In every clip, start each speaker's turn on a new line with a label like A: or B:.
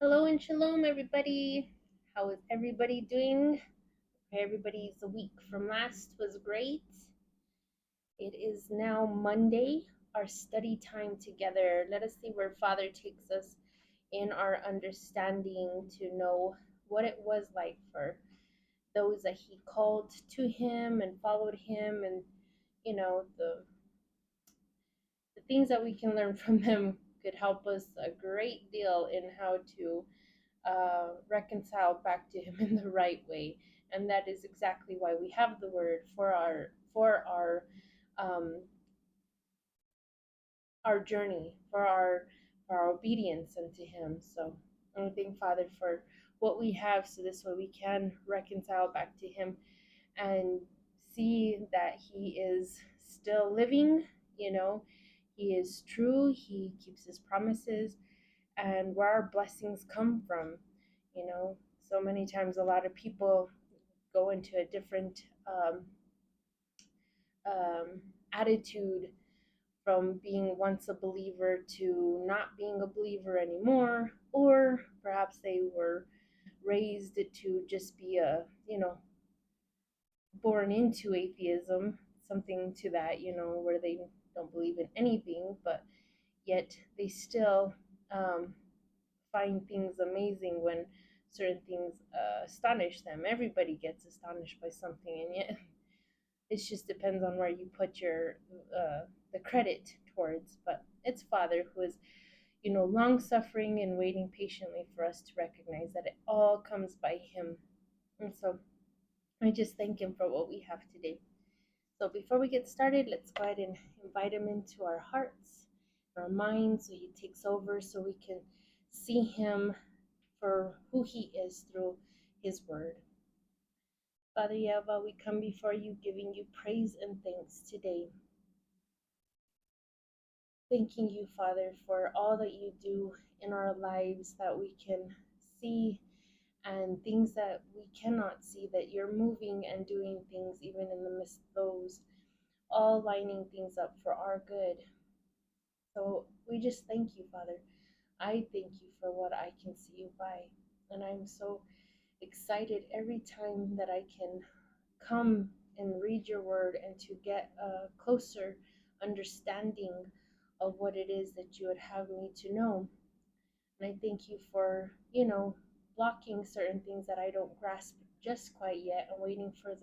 A: Hello and shalom, everybody. How is everybody doing? Everybody's week from last was great. It is now Monday, our study time together. Let us see where Father takes us in our understanding to know what it was like for those that He called to Him and followed Him, and the things that we can learn from them could help us a great deal in how to reconcile back to Him in the right way. And that is exactly why we have the Word um, our journey, for our obedience unto Him. So I thank Father for what we have, so this way we can reconcile back to Him and see that He is still living. You know, He is true. He keeps His promises, and where our blessings come from. You know, so many times a lot of people go into a different um, attitude from being once a believer to not being a believer anymore, or perhaps they were raised to just be born into atheism, something to that, where they don't believe in anything, but yet they still um, find things amazing when certain things astonish them. Everybody gets astonished by something, and yet it just depends on where you put your the credit towards. But it's Father who is, long suffering and waiting patiently for us to recognize that it all comes by Him. And so I just thank Him for what we have today. So before we get started, let's go ahead and invite Him into our hearts, our minds, so He takes over, so we can see Him for who He is through His Word. Father Yahweh, we come before you giving you praise and thanks today. Thanking you, Father, for all that you do in our lives that we can see, and things that we cannot see, that you're moving and doing things even in the midst of those, all lining things up for our good. So we just thank you, Father. I thank you for what I can see you by. And I'm so excited every time that I can come and read your word and to get a closer understanding of what it is that you would have me to know. And I thank you for, blocking certain things that I don't grasp just quite yet. I'm waiting for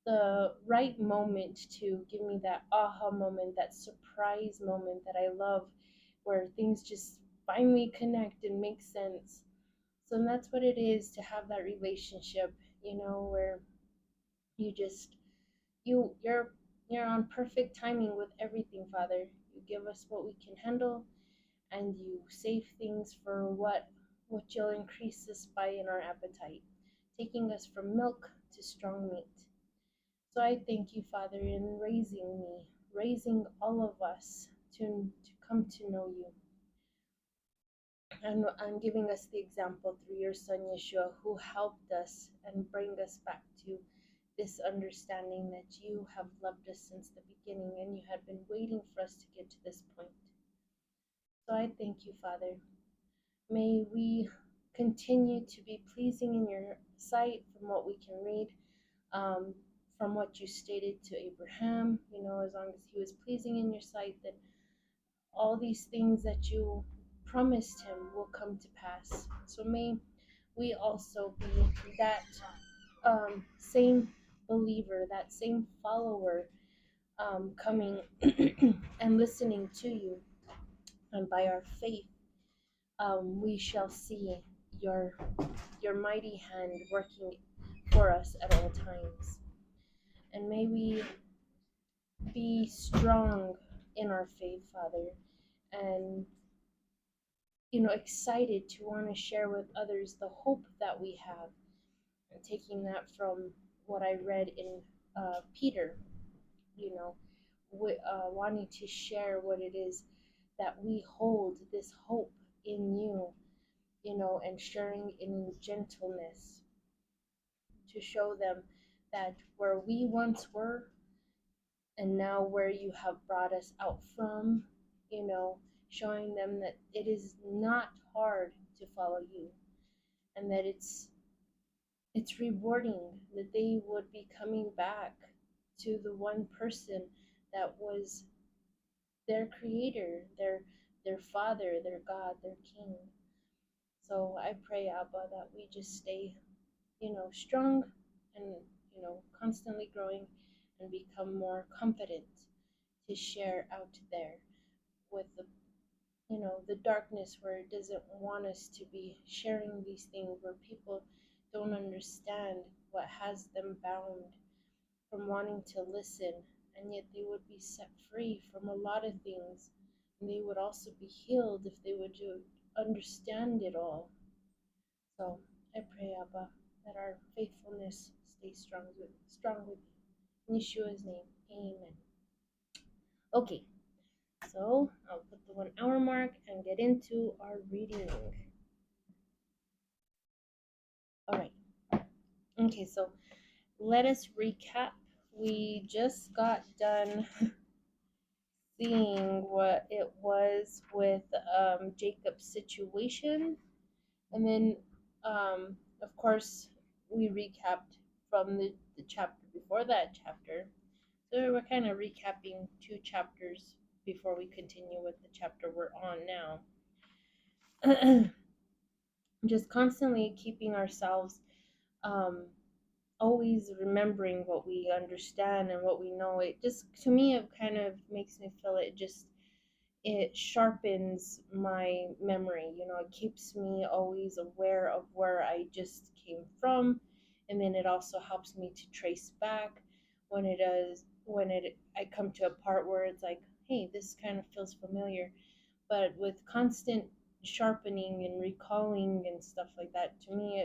A: the right moment to give me that aha moment, that surprise moment that I love, where things just finally connect and make sense. So that's what it is to have that relationship, where you just you're on perfect timing with everything, Father. You give us what we can handle, and you save things for what you'll increase us by in our appetite, taking us from milk to strong meat. So I thank you, Father, in raising me, raising all of us to come to know you. And I'm giving us the example through your Son Yeshua, who helped us and bring us back to this understanding that you have loved us since the beginning, and you had been waiting for us to get to this point. So I thank you, Father. May we continue to be pleasing in your sight from what we can read, um, from what you stated to Abraham. As long as he was pleasing in your sight, then all these things that you promised him will come to pass. So may we also be that same believer, that same follower, coming and listening to you, and by our faith, we shall see your your mighty hand working for us at all times. And may we be strong in our faith, Father, and excited to want to share with others the hope that we have, and taking that from what I read in Peter, you know, wanting to share what it is that we hold, this hope in you, and sharing in gentleness, to show them that where we once were and now where you have brought us out from, you know, showing them that it is not hard to follow you, and that it's rewarding, that they would be coming back to the one person that was their creator, their father, their God, their king. So I pray, Abba, that we just stay, strong and, constantly growing and become more confident to share out there with the darkness where it doesn't want us to be sharing these things, where people don't understand what has them bound from wanting to listen, and yet they would be set free from a lot of things, and they would also be healed if they would understand it all. So I pray, Abba, that our faithfulness stays strong with you. In Yeshua's name, amen. Okay, so I'll put the 1 hour mark and get into our reading. All right. Okay, so let us recap. We just got done seeing what it was with Jacob's situation, and then, of course, we recapped from the chapter before that chapter. So we're kind of recapping 2 chapters before we continue with the chapter we're on now. Just constantly keeping ourselves um, always remembering what we understand and what we know. It just, to me, it kind of makes me feel it sharpens my memory. It keeps me always aware of where I just came from, and then it also helps me to trace back when I come to a part where it's like, hey, this kind of feels familiar. But with constant sharpening and recalling and stuff like that, to me,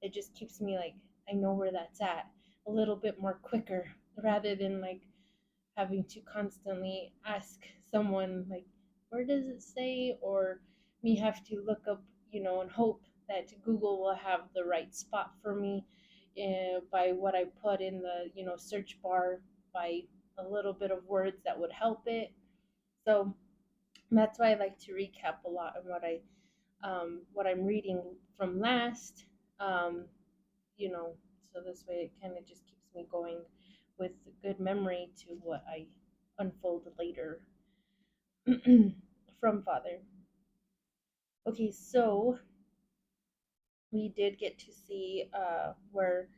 A: it just keeps me like, I know where that's at a little bit more quicker, rather than like having to constantly ask someone, like, where does it say, or me have to look up, and hope that Google will have the right spot for me, by what I put in the search bar, by a little bit of words that would help it. So that's why I like to recap a lot of what I'm reading from last, um, you know, so this way it kind of just keeps me going with good memory to what I unfold later from Father. Okay, so we did get to see where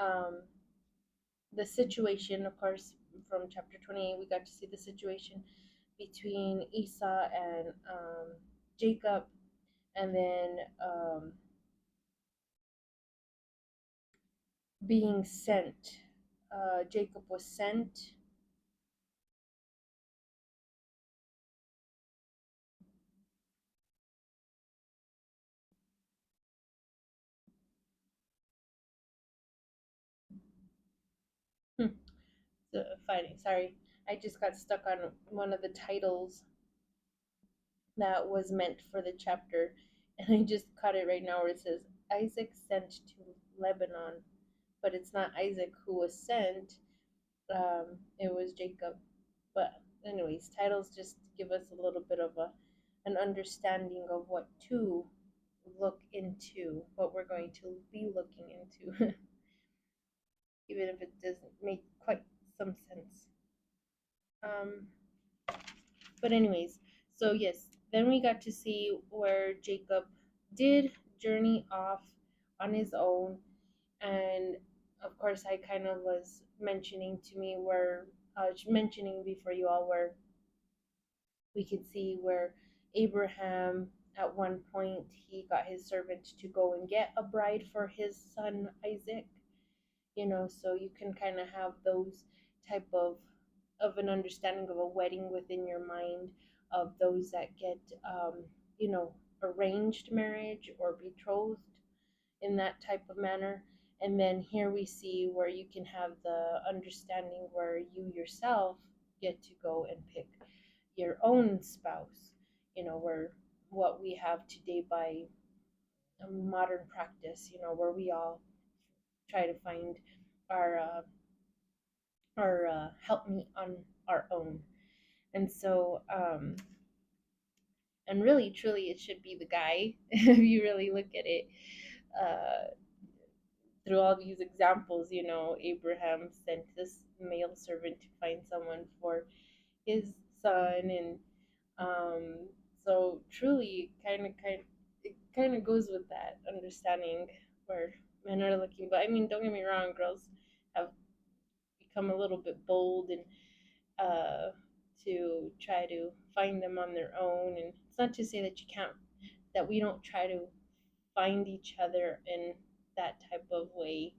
A: um, the situation, of course, from chapter 28, we got to see the situation between Esau and Jacob, and then being sent. Jacob was sent. Hmm, so fighting. Sorry, I just got stuck on one of the titles that was meant for the chapter, and I just caught it right now where it says Isaac sent to Lebanon, but it's not Isaac who was sent. It was Jacob. But anyways, titles just give us a little bit of an understanding of what to look into, what we're going to be looking into, even if it doesn't make quite some sense. Um, but anyways, so yes, then we got to see where Jacob did journey off on his own, and of course I kind of was mentioning to me where mentioning before you all, where we could see where Abraham, at one point, he got his servant to go and get a bride for his son Isaac. So you can kind of have those type of an understanding of a wedding within your mind, of those that get you know arranged marriage or betrothed in that type of manner. And then here we see where you can have the understanding where you yourself get to go and pick your own spouse, where what we have today by modern practice, where we all try to find our helpmeet on our own. And so And really, truly, it should be the guy if you really look at it. Uh, through all these examples, Abraham sent this male servant to find someone for his son, and um, so truly, it kind of goes with that understanding where men are looking. But I mean, don't get me wrong, girls have become a little bit bold and uh, to try to find them on their own. And it's not to say that that we don't try to find each other in that type of way,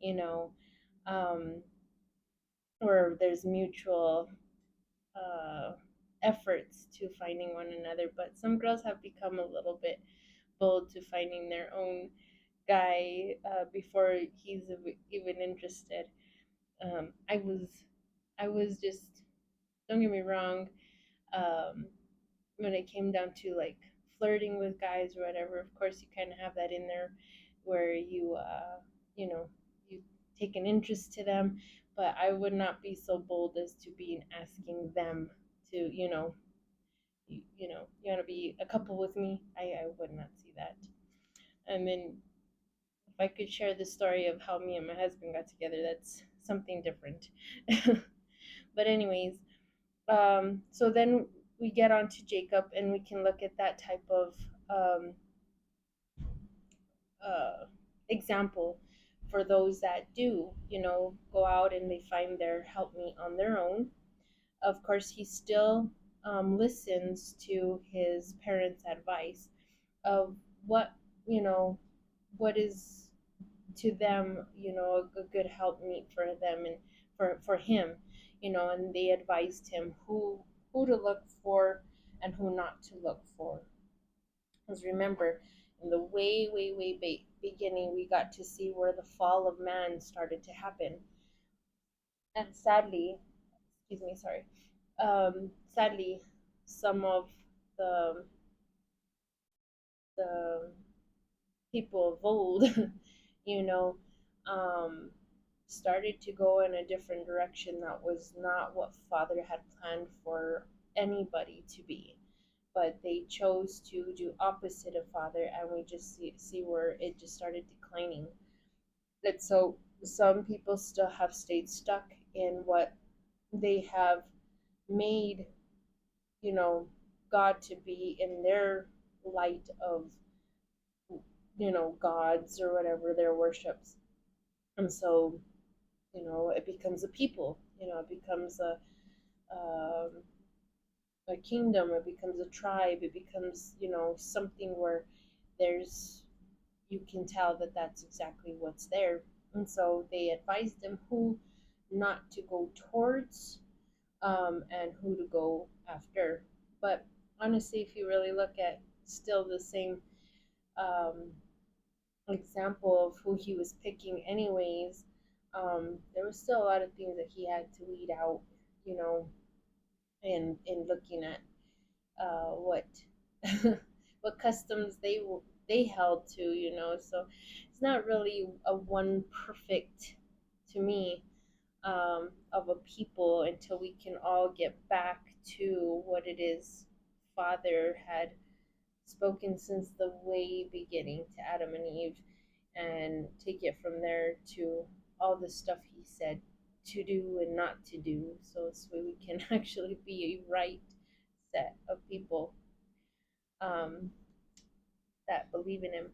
A: you know, um, where there's mutual uh, efforts to finding one another. But some girls have become a little bit bold to finding their own guy before he's even interested. I was just, don't get me wrong, um, when it came down to like flirting with guys or whatever, of course you kind of have that in there where you know, you take an interest to them, but I would not be so bold as to be asking them to, you want to be a couple with me. I would not see that. And then if I could share the story of how me and my husband got together, that's something different. But anyways, so then we get on to Jacob, and we can look at that type of um, uh, example for those that do, go out and they find their helpmeet on their own. Of course, he still listens to his parents' advice of what, you know, what is to them, a good helpmeet for them and for him, and they advised him who to look for and who not to look for. Because remember, in the way, way, way beginning, we got to see where the fall of man started to happen. And sadly, excuse me, sorry, sadly, some of the, the people of old, you know, um, started to go in a different direction that was not what Father had planned for anybody to be. But they chose to do opposite of Father, and we just see where it just started declining. And so some people still have stayed stuck in what they have made, you know, God to be in their light of, gods or whatever their worships. And so, it becomes a people, it becomes a kingdom, it becomes a tribe, it becomes, something where there's, you can tell that that's exactly what's there. And so they advised them who not to go towards, and who to go after. But honestly, if you really look at still the same um, example of who he was picking, anyways, there was still a lot of things that he had to weed out, you know, in looking at what what customs they held to, So it's not really a one perfect, to me, of a people until we can all get back to what it is Father had spoken since the way beginning to Adam and Eve, and take it from there to all the stuff he said to do and not to do, so this way we can actually be a right set of people um, that believe in him.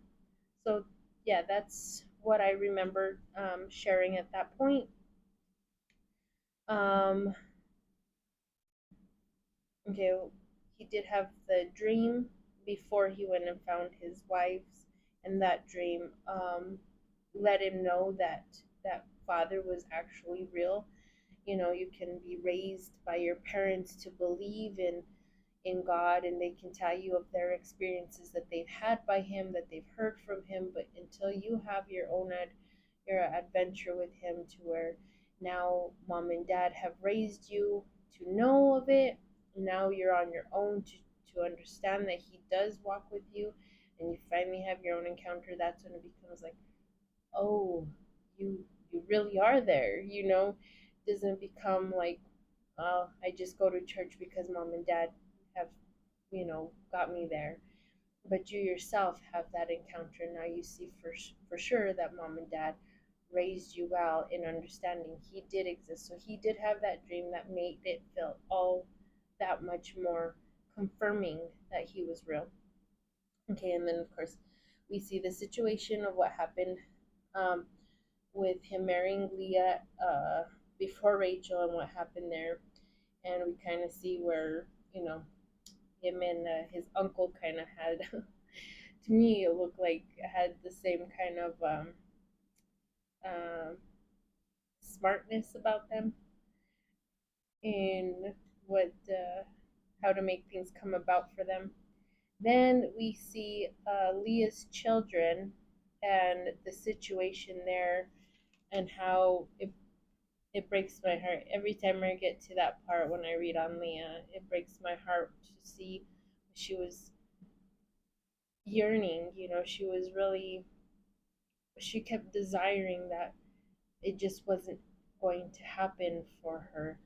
A: So yeah, that's what I remember sharing at that point. Um, okay, he did have the dream before he went and found his wives, and that dream let him know that that father was actually real. You can be raised by your parents to believe in God, and they can tell you of their experiences that they've had by him, that they've heard from him, but until you have your own your adventure with him, to where now mom and dad have raised you to know of it, now you're on your own to understand that he does walk with you, and you finally have your own encounter, that's when it becomes like, oh, you really are there, doesn't become like, I just go to church because mom and dad have got me there. But you yourself have that encounter. Now you see for sure that mom and dad raised you well in understanding he did exist. So he did have that dream that made it feel all that much more confirming that he was real. Okay, and then of course we see the situation of what happened um, with him marrying Leah before Rachel and what happened there. And we kind of see where, him and his uncle kind of had, to me, it looked like had the same kind of um, smartness about them in what, how to make things come about for them. Then we see Leah's children and the situation there and how it breaks my heart every time I get to that part when I read on Leah. It breaks my heart to see she was yearning. She was really, she kept desiring that it just wasn't going to happen for her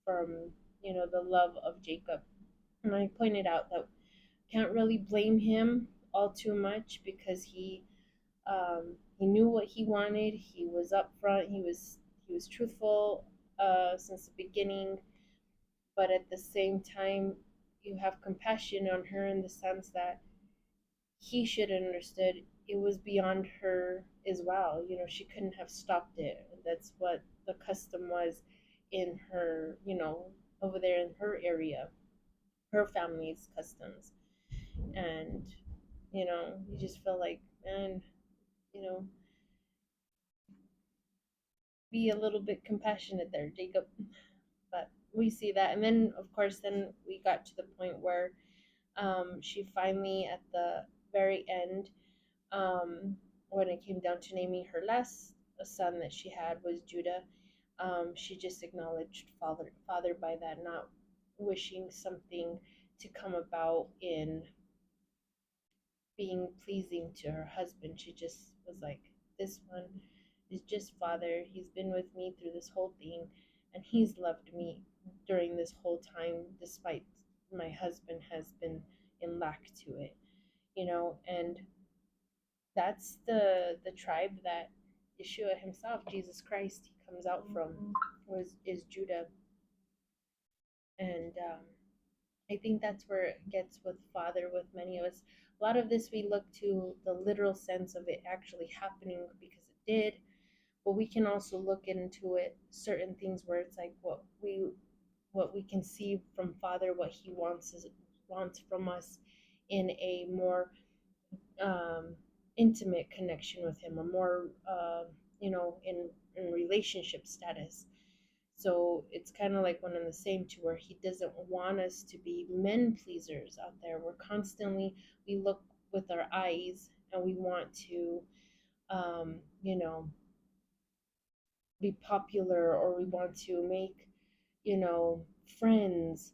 A: from the love of Jacob. And I pointed out that can't really blame him all too much because he knew what he wanted. He was upfront. He was truthful since the beginning. But at the same time, you have compassion on her in the sense that he should have understood it was beyond her as well. She couldn't have stopped it. That's what the custom was in her, over there in her area, her family's customs. And, you just feel like, man, you know, be a little bit compassionate there, Jacob. But we see that. And then, of course, then we got to the point where she finally, at the very end, when it came down to naming her last son that she had was Judah, she just acknowledged father by that, not wishing something to come about in being pleasing to her husband. She just was like, this one is just father. He's been with me through this whole thing, and he's loved me during this whole time, despite my husband has been in lack to it, and that's the tribe that Yeshua himself, Jesus Christ, he comes out from, is Judah. And I think that's where it gets with father with many of us. A lot of this we look to the literal sense of it actually happening because it did, but we can also look into it certain things where it's like what we can see from father, what he wants from us in a more um, intimate connection with him, a more in relationship status. So it's kind of like one and the same, to where he doesn't want us to be men pleasers out there. We look with our eyes and we want to, um, you know, be popular, or we want to make, friends,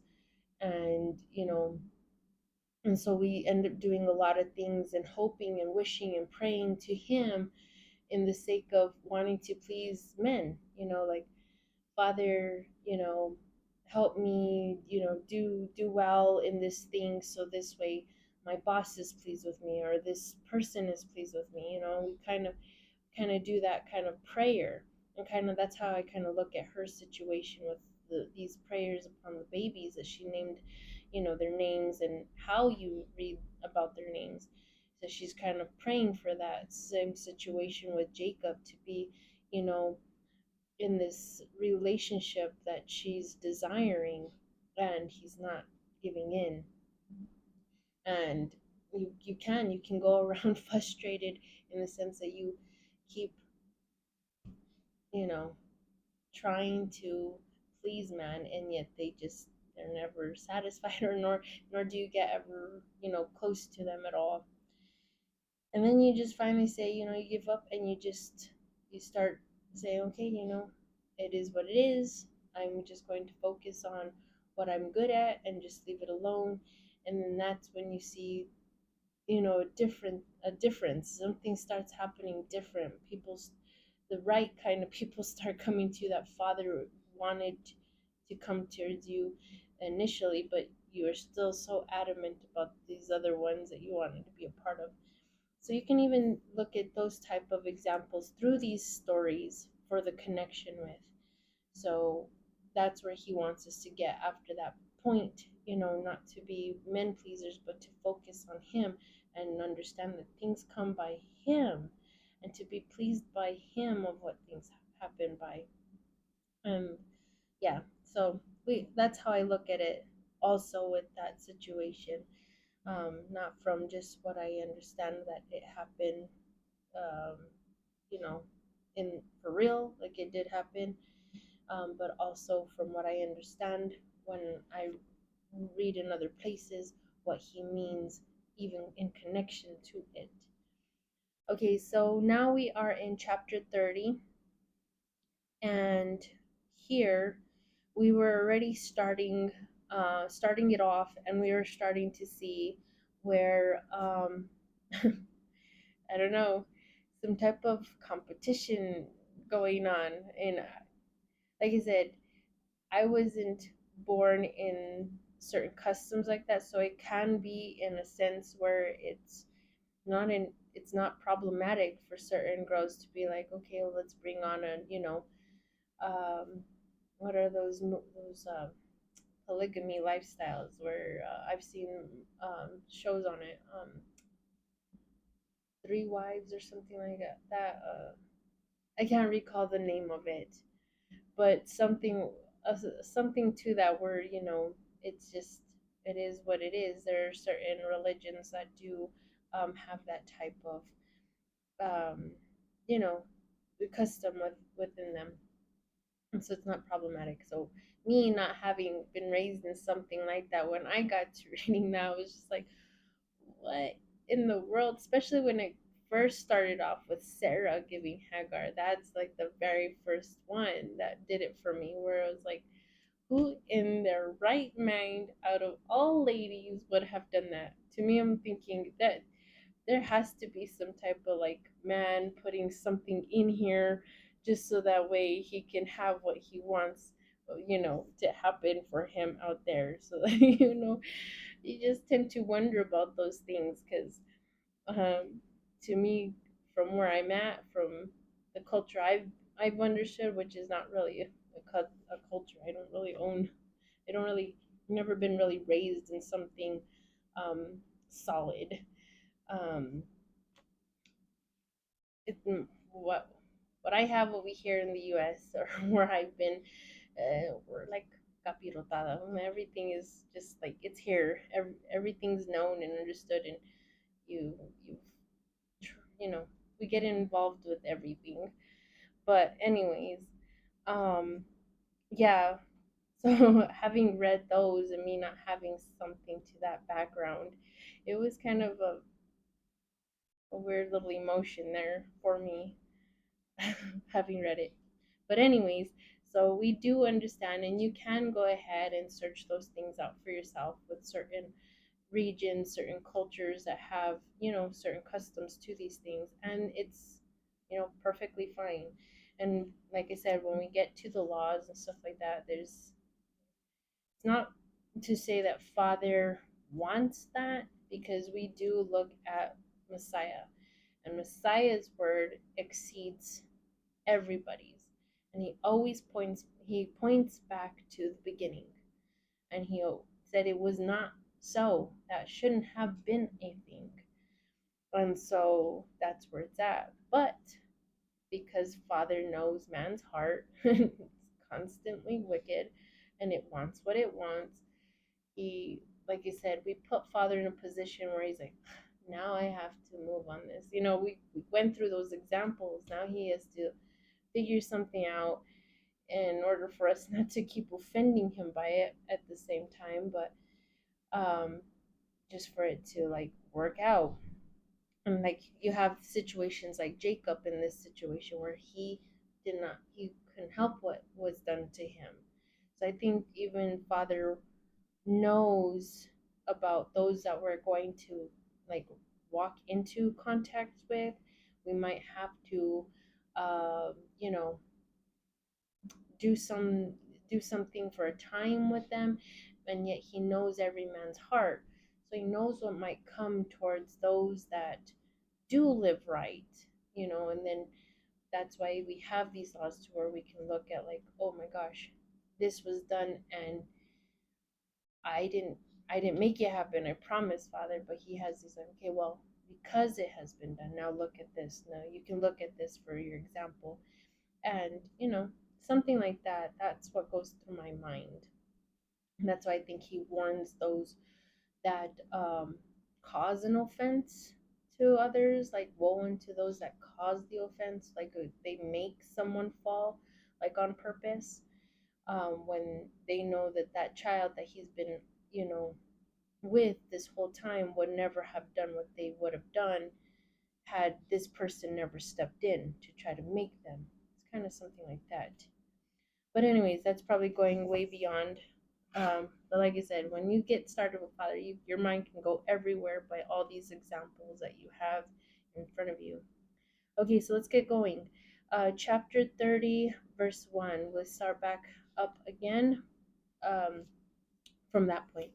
A: and, and so we end up doing a lot of things and hoping and wishing and praying to him in the sake of wanting to please men, like, Father, help me, do well in this thing, so this way my boss is pleased with me, or this person is pleased with me. We kind of do that kind of prayer, and kind of that's how I kind of look at her situation with these prayers upon the babies that she named, their names and how you read about their names. So she's kind of praying for that same situation with Jacob to be, you know, in this relationship that she's desiring, and he's not giving in. And you can go around frustrated in the sense that you keep, you know, trying to please man, and yet they're never satisfied, or nor do you get ever, close to them at all. And then you just finally say, you give up, and you start saying, okay, it is what it is. I'm just going to focus on what I'm good at and just leave it alone. And then that's when you see, a difference. Something starts happening different. The right kind of people start coming to you that father wanted to come towards you initially, but you are still so adamant about these other ones that you wanted to be a part of. So you can even look at those type of examples through these stories for the connection with. So that's where he wants us to get after that point, not to be men pleasers, but to focus on him and understand that things come by him and to be pleased by him of what things happen by. Um, yeah, so that's how I look at it also with that situation. Not from just what I understand that it happened, um, you know, in for real, like it did happen, but also from what I understand when I read in other places what he means, even in connection to it. Okay, so now we are in chapter 30, and here we were already starting it off, and we were starting to see where I don't know, some type of competition going on. And like I said, I wasn't born in certain customs like that, so it can be in a sense where it's not problematic for certain girls to be like, okay, well, let's bring on a, um, what are those polygamy lifestyles where I've seen shows on it, Three Wives or something like that. I can't recall the name of it, but something to that where it's just it is what it is. There are certain religions that do have that type of um, you know the custom within them, and so it's not problematic. So me not having been raised in something like that, when I got to reading that, I was just like, what in the world? Especially when it first started off with Sarah giving Hagar. That's like the very first one that did it for me, where I was like, who in their right mind out of all ladies would have done that? To me, I'm thinking that there has to be some type of like man putting something in here just so that way he can have what he wants, to happen for him out there. So that, you just tend to wonder about those things because to me, from where I'm at, from the culture I've understood, which is not really a culture. I don't really, never been really raised in something solid. Um, it, what I have over here in the U.S. or where I've been, we're like capirotada. Everything is just like it's here. Everything's known and understood, and you you you know we get involved with everything. But anyways, um, yeah. So having read those and me not having something to that background, it was kind of a weird little emotion there for me having read it. But anyways, so we do understand, and you can go ahead and search those things out for yourself with certain regions, certain cultures that have, certain customs to these things, and it's, perfectly fine. And like I said, when we get to the laws and stuff like that, it's not to say that Father wants that, because we do look at Messiah, and Messiah's word exceeds everybody's, and he points back to the beginning, and he said it was not so, that shouldn't have been a thing. And so that's where it's at. But because Father knows man's heart, it's constantly wicked and it wants what it wants, he, like I said, we put Father in a position where he's like, now I have to move on this. We went through those examples. Now he has to figure something out in order for us not to keep offending him by it at the same time, but um, just for it to like work out. And like you have situations like Jacob in this situation where he couldn't help what was done to him. So I think even Father knows about those that we're going to like walk into contact with. We might have to, you know, do something for a time with them, and yet he knows every man's heart. So he knows what might come towards those that do live right, and then that's why we have these laws to where we can look at like, oh my gosh, this was done and I didn't I didn't make it happen. I promise, Father. But he has these like, okay, well, because it has been done, now look at this. Now you can look at this for your example. And, something like that, that's what goes through my mind. And that's why I think he warns those that cause an offense to others, like woe unto those that cause the offense, like they make someone fall, like on purpose, when they know that that child that he's been, you know, with this whole time would never have done what they would have done had this person never stepped in to try to make them. It's kind of something like that. But anyways, that's probably going way beyond. But like I said, when you get started with Father, your mind can go everywhere by all these examples that you have in front of you. Okay, so let's get going. Chapter 30, verse 1. Let's start back up again um, from that point.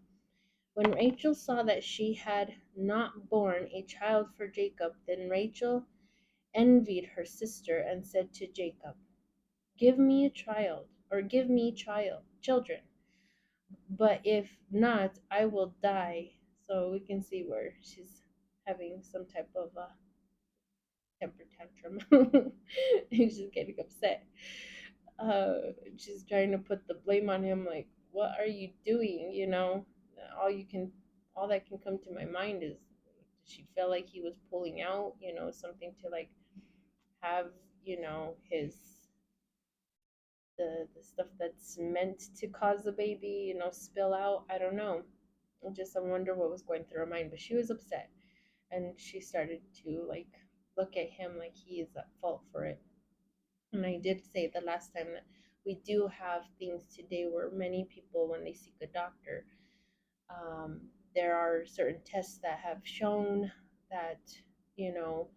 A: When Rachel saw that she had not borne a child for Jacob, then Rachel envied her sister and said to Jacob, give me a child, or give me children. But if not, I will die. So we can see where she's having some type of a temper tantrum. She's getting upset. She's trying to put the blame on him, like, what are you doing? All you can, all that can come to my mind is, did she feel like he was pulling out? Something to like have, his the stuff that's meant to cause the baby, spill out. I don't know. I wonder what was going through her mind. But she was upset, and she started to like look at him like he is at fault for it. And I did say the last time that we do have things today where many people, when they seek a doctor, um, there are certain tests that have shown that, you know,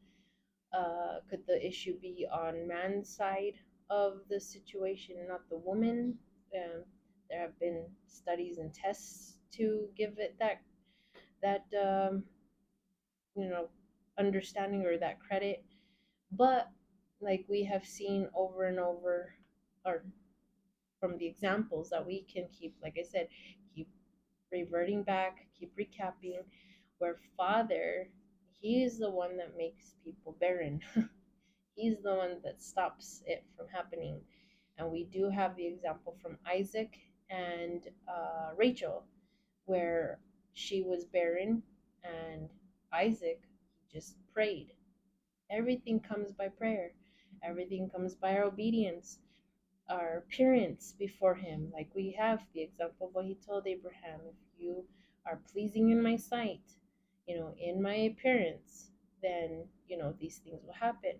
A: could the issue be on man's side of the situation, not the woman? There have been studies and tests to give it that you know understanding or that credit, but like we have seen over and over, or from the examples that we can keep, like I said, keep reverting back, keep recapping, where Father, He is the one that makes people barren. He's the one that stops it from happening. And we do have the example from Isaac and Rachel, where she was barren and Isaac just prayed. Everything comes by prayer, everything comes by our obedience, our appearance before Him. Like we have the example of what He told Abraham, if you are pleasing in my sight, in my appearance, then, these things will happen.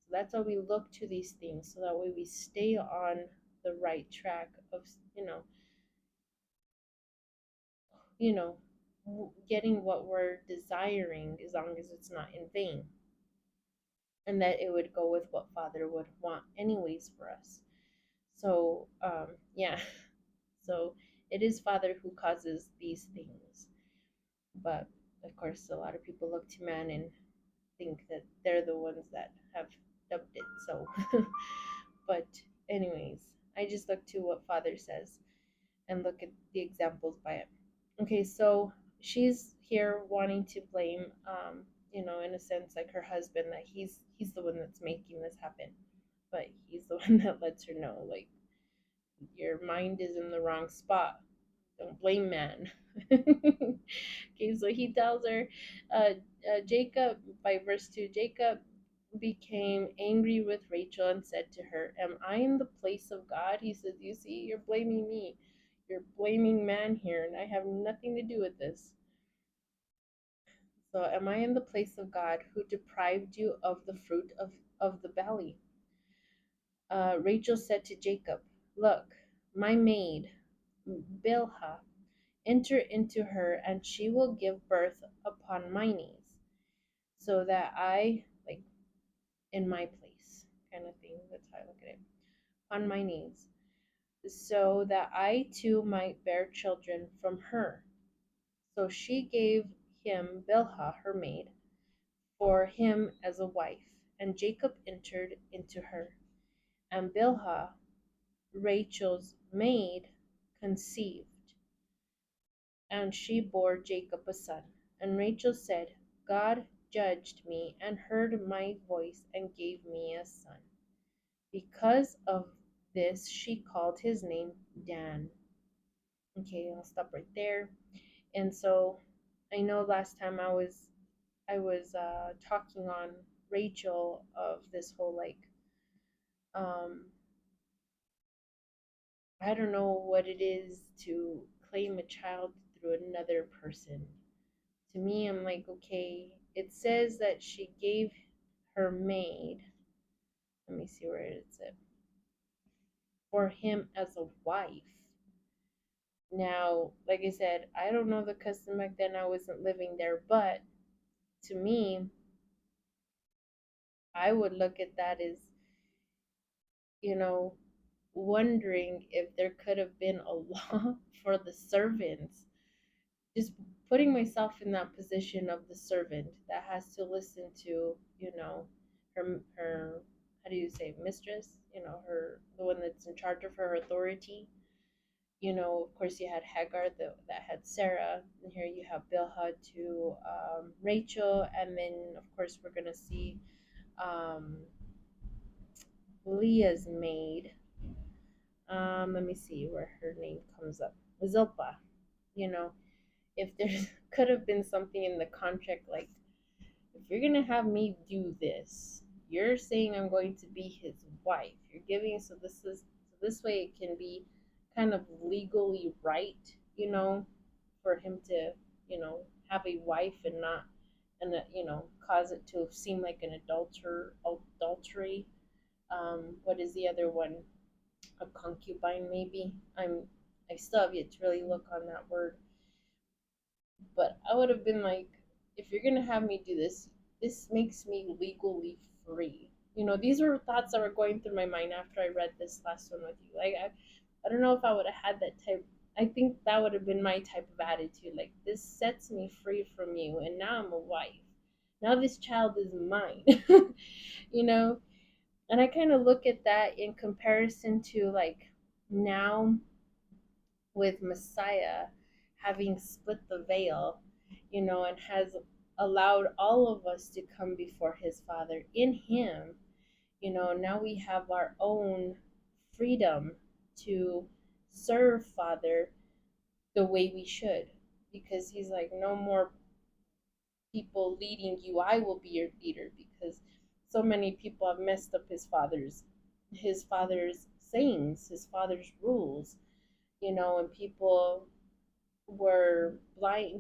A: So that's why we look to these things, so that way we stay on the right track of, you know, you know, getting what we're desiring, as long as it's not in vain, and that it would go with what Father would want anyways for us. So, yeah, so it is Father who causes these things, but of course, a lot of people look to man and think that they're the ones that have dubbed it. So, but anyways, I just look to what Father says and look at the examples by it. Okay, so she's here wanting to blame, in a sense, like her husband, that he's the one that's making this happen, but he's the one that lets her know, like, your mind is in the wrong spot. Don't blame man. Okay, so he tells her, Jacob, by verse 2, Jacob became angry with Rachel and said to her, am I in the place of God? He says, you see, you're blaming me. You're blaming man here, and I have nothing to do with this. So, am I in the place of God who deprived you of the fruit of the belly? Rachel said to Jacob, look, my maid, Bilhah, enter into her, and she will give birth upon my knees, so that I, like, in my place, kind of thing. That's how I look at it. On my knees. so that I too might bear children from her. So she gave him Bilhah, her maid, for him as a wife, and Jacob entered into her. And Bilhah, Rachel's maid, conceived, and she bore Jacob a son. And Rachel said, God judged me and heard my voice and gave me a son. Because of this, she called his name Dan. Okay, I'll stop right there. And so I know last time I was talking on Rachel of this whole like um I don't know what it is to claim a child through another person. To me, I'm like, okay, it says that she gave her maid, let me see where it's at, for him as a wife. Now, like I said, I don't know the custom back then, I wasn't living there, but to me, I would look at that as, you know, wondering if there could have been a law for the servants, just putting myself in that position of the servant that has to listen to, her how do you say, mistress, her, the one that's in charge of her authority. Of course, you had Hagar that had Sarah, and here you have Bilhah to Rachel, and then of course we're gonna see um, Leah's maid. Let me see where her name comes up. Zilpah. You know, if there could have been something in the contract like, if you're gonna have me do this, you're saying I'm going to be his wife. You're giving, so this way it can be kind of legally right, for him to, have a wife and not, and cause it to seem like an adultery. What is the other one? A concubine, maybe. I still have yet to really look on that word, but I would have been like, if you're gonna have me do this, this makes me legally free. These were thoughts that were going through my mind after I read this last one with you. Like, I don't know if I would have had that type. I think that would have been my type of attitude. Like, this sets me free from you, and now I'm a wife. Now this child is mine. you know, and I kind of look at that in comparison to like now with Messiah having split the veil, and has allowed all of us to come before his Father in him. Now we have our own freedom to serve Father the way we should, because he's like, no more people leading you, I will be your leader, because so many people have messed up his father's sayings, his father's rules, and people were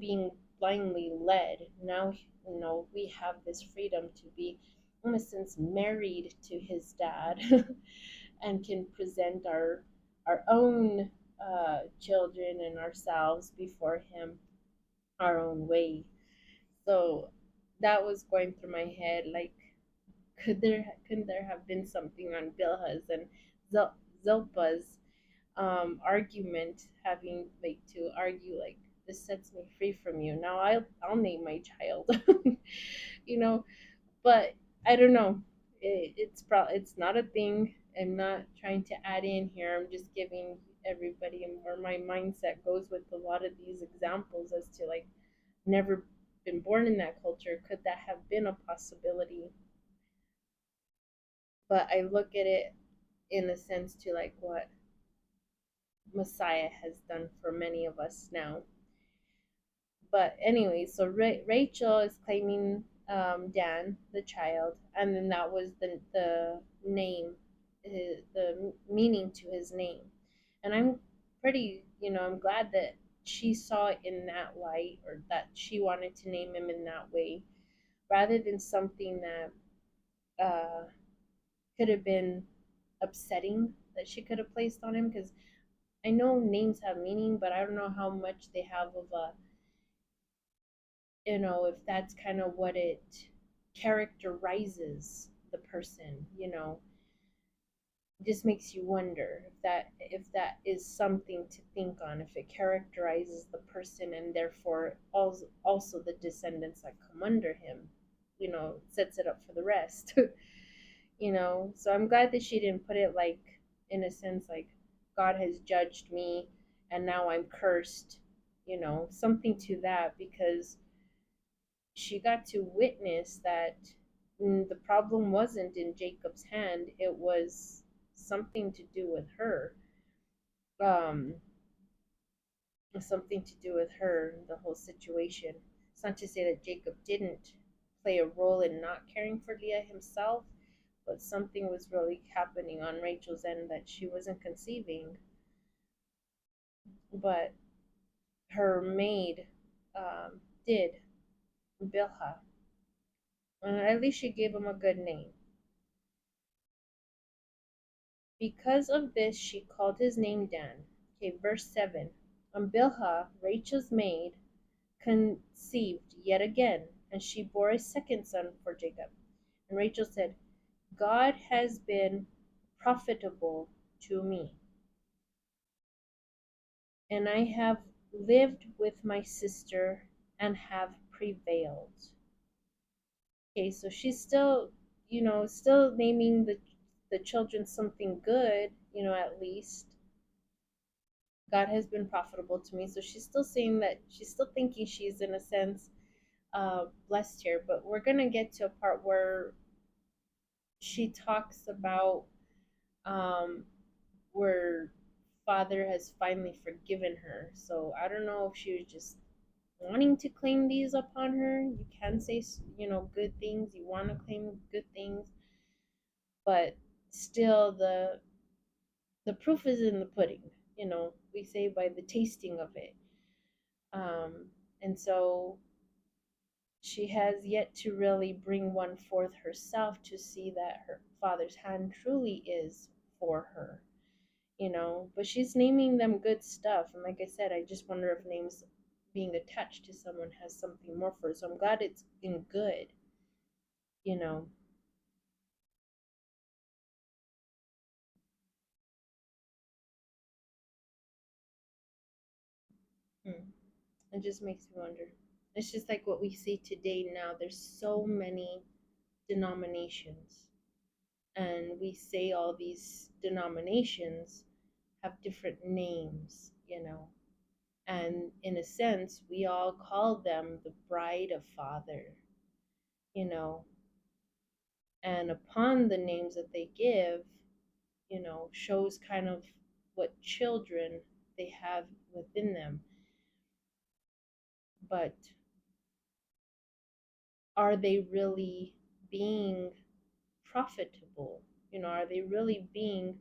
A: being blindly led. Now, we have this freedom to be, in a sense, married to his dad, and can present our own children and ourselves before him our own way. So that was going through my head, like, couldn't there have been something on Bilhah's and Zilpah's argument, having like to argue like, this sets me free from you. Now I'll name my child, you know. But I don't know. It's not a thing. I'm not trying to add in here. I'm just giving everybody where my mindset goes with a lot of these examples as to like, never been born in that culture. Could that have been a possibility? But I look at it in a sense to like what Messiah has done for many of us now. But anyway, so Rachel is claiming Dan, the child, and then that was the name, the meaning to his name. And I'm pretty, I'm glad that she saw it in that light, or that she wanted to name him in that way, rather than something that could have been upsetting that she could have placed on him. Because I know names have meaning, but I don't know how much they have of a, if that's kind of what it characterizes the person. It just makes you wonder if that is something to think on, if it characterizes the person and therefore also the descendants that come under him, sets it up for the rest. So I'm glad that she didn't put it like, in a sense, like God has judged me and now I'm cursed, something to that, because she got to witness that the problem wasn't in Jacob's hand, it was something to do with her. Um, Something to do with her, the whole situation. It's not to say that Jacob didn't play a role in not caring for Leah himself, but something was really happening on Rachel's end that she wasn't conceiving. But her maid did, Bilhah. At least she gave him a good name. Because of this, she called his name Dan. Okay, verse 7. And Bilhah, Rachel's maid, conceived yet again, and she bore a second son for Jacob. And Rachel said, God has been profitable to me, and I have lived with my sister and have prevailed. Okay, so she's still, still naming the children something good, at least. God has been profitable to me. So she's still saying that, she's still thinking she's, in a sense, blessed here. But we're going to get to a part where she talks about um, where Father has finally forgiven her. So I don't know if she was just wanting to claim these upon her. You can say, good things. You want to claim good things, but still, the proof is in the pudding. We say by the tasting of it. And so she has yet to really bring one forth herself to see that her father's hand truly is for her, but she's naming them good stuff. And like I said, I just wonder if names being attached to someone has something more for her. So I'm glad it's in good, you know. Hmm. It just makes me wonder. It's just like what we see today now. There's so many denominations, and we say all these denominations have different names, and in a sense, we all call them the bride of Father, you know, and upon the names that they give, shows kind of what children they have within them. But are they really being profitable? Are they really being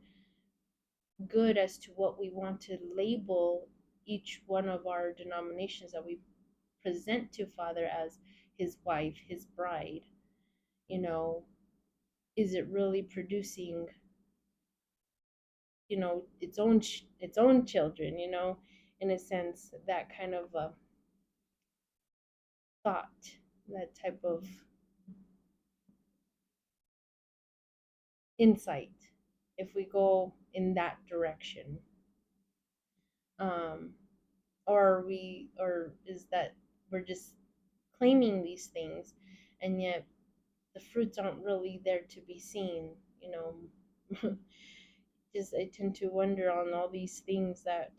A: good as to what we want to label each one of our denominations that we present to Father as his wife, his bride? You know, is it really producing, its own children? In a sense, that kind of thought, that type of insight, if we go in that direction. Um, or is that we're just claiming these things, and yet the fruits aren't really there to be seen, you know. Just I tend to wonder on all these things that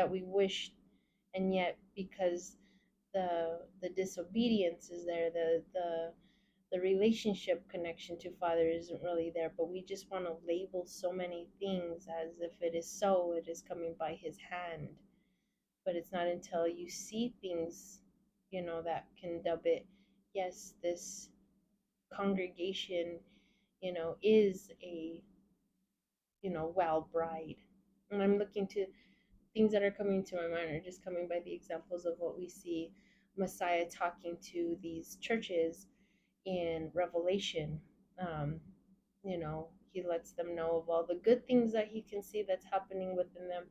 A: we wish, and yet because the disobedience is there, the relationship connection to Father isn't really there, but we just want to label so many things as if it is so, it is coming by his hand. But it's not until you see things, that can dub it, yes, this congregation, is a, well bride. And I'm looking to things that are coming to my mind are just coming by the examples of what we see Messiah talking to these churches in Revelation. Um, he lets them know of all the good things that he can see that's happening within them,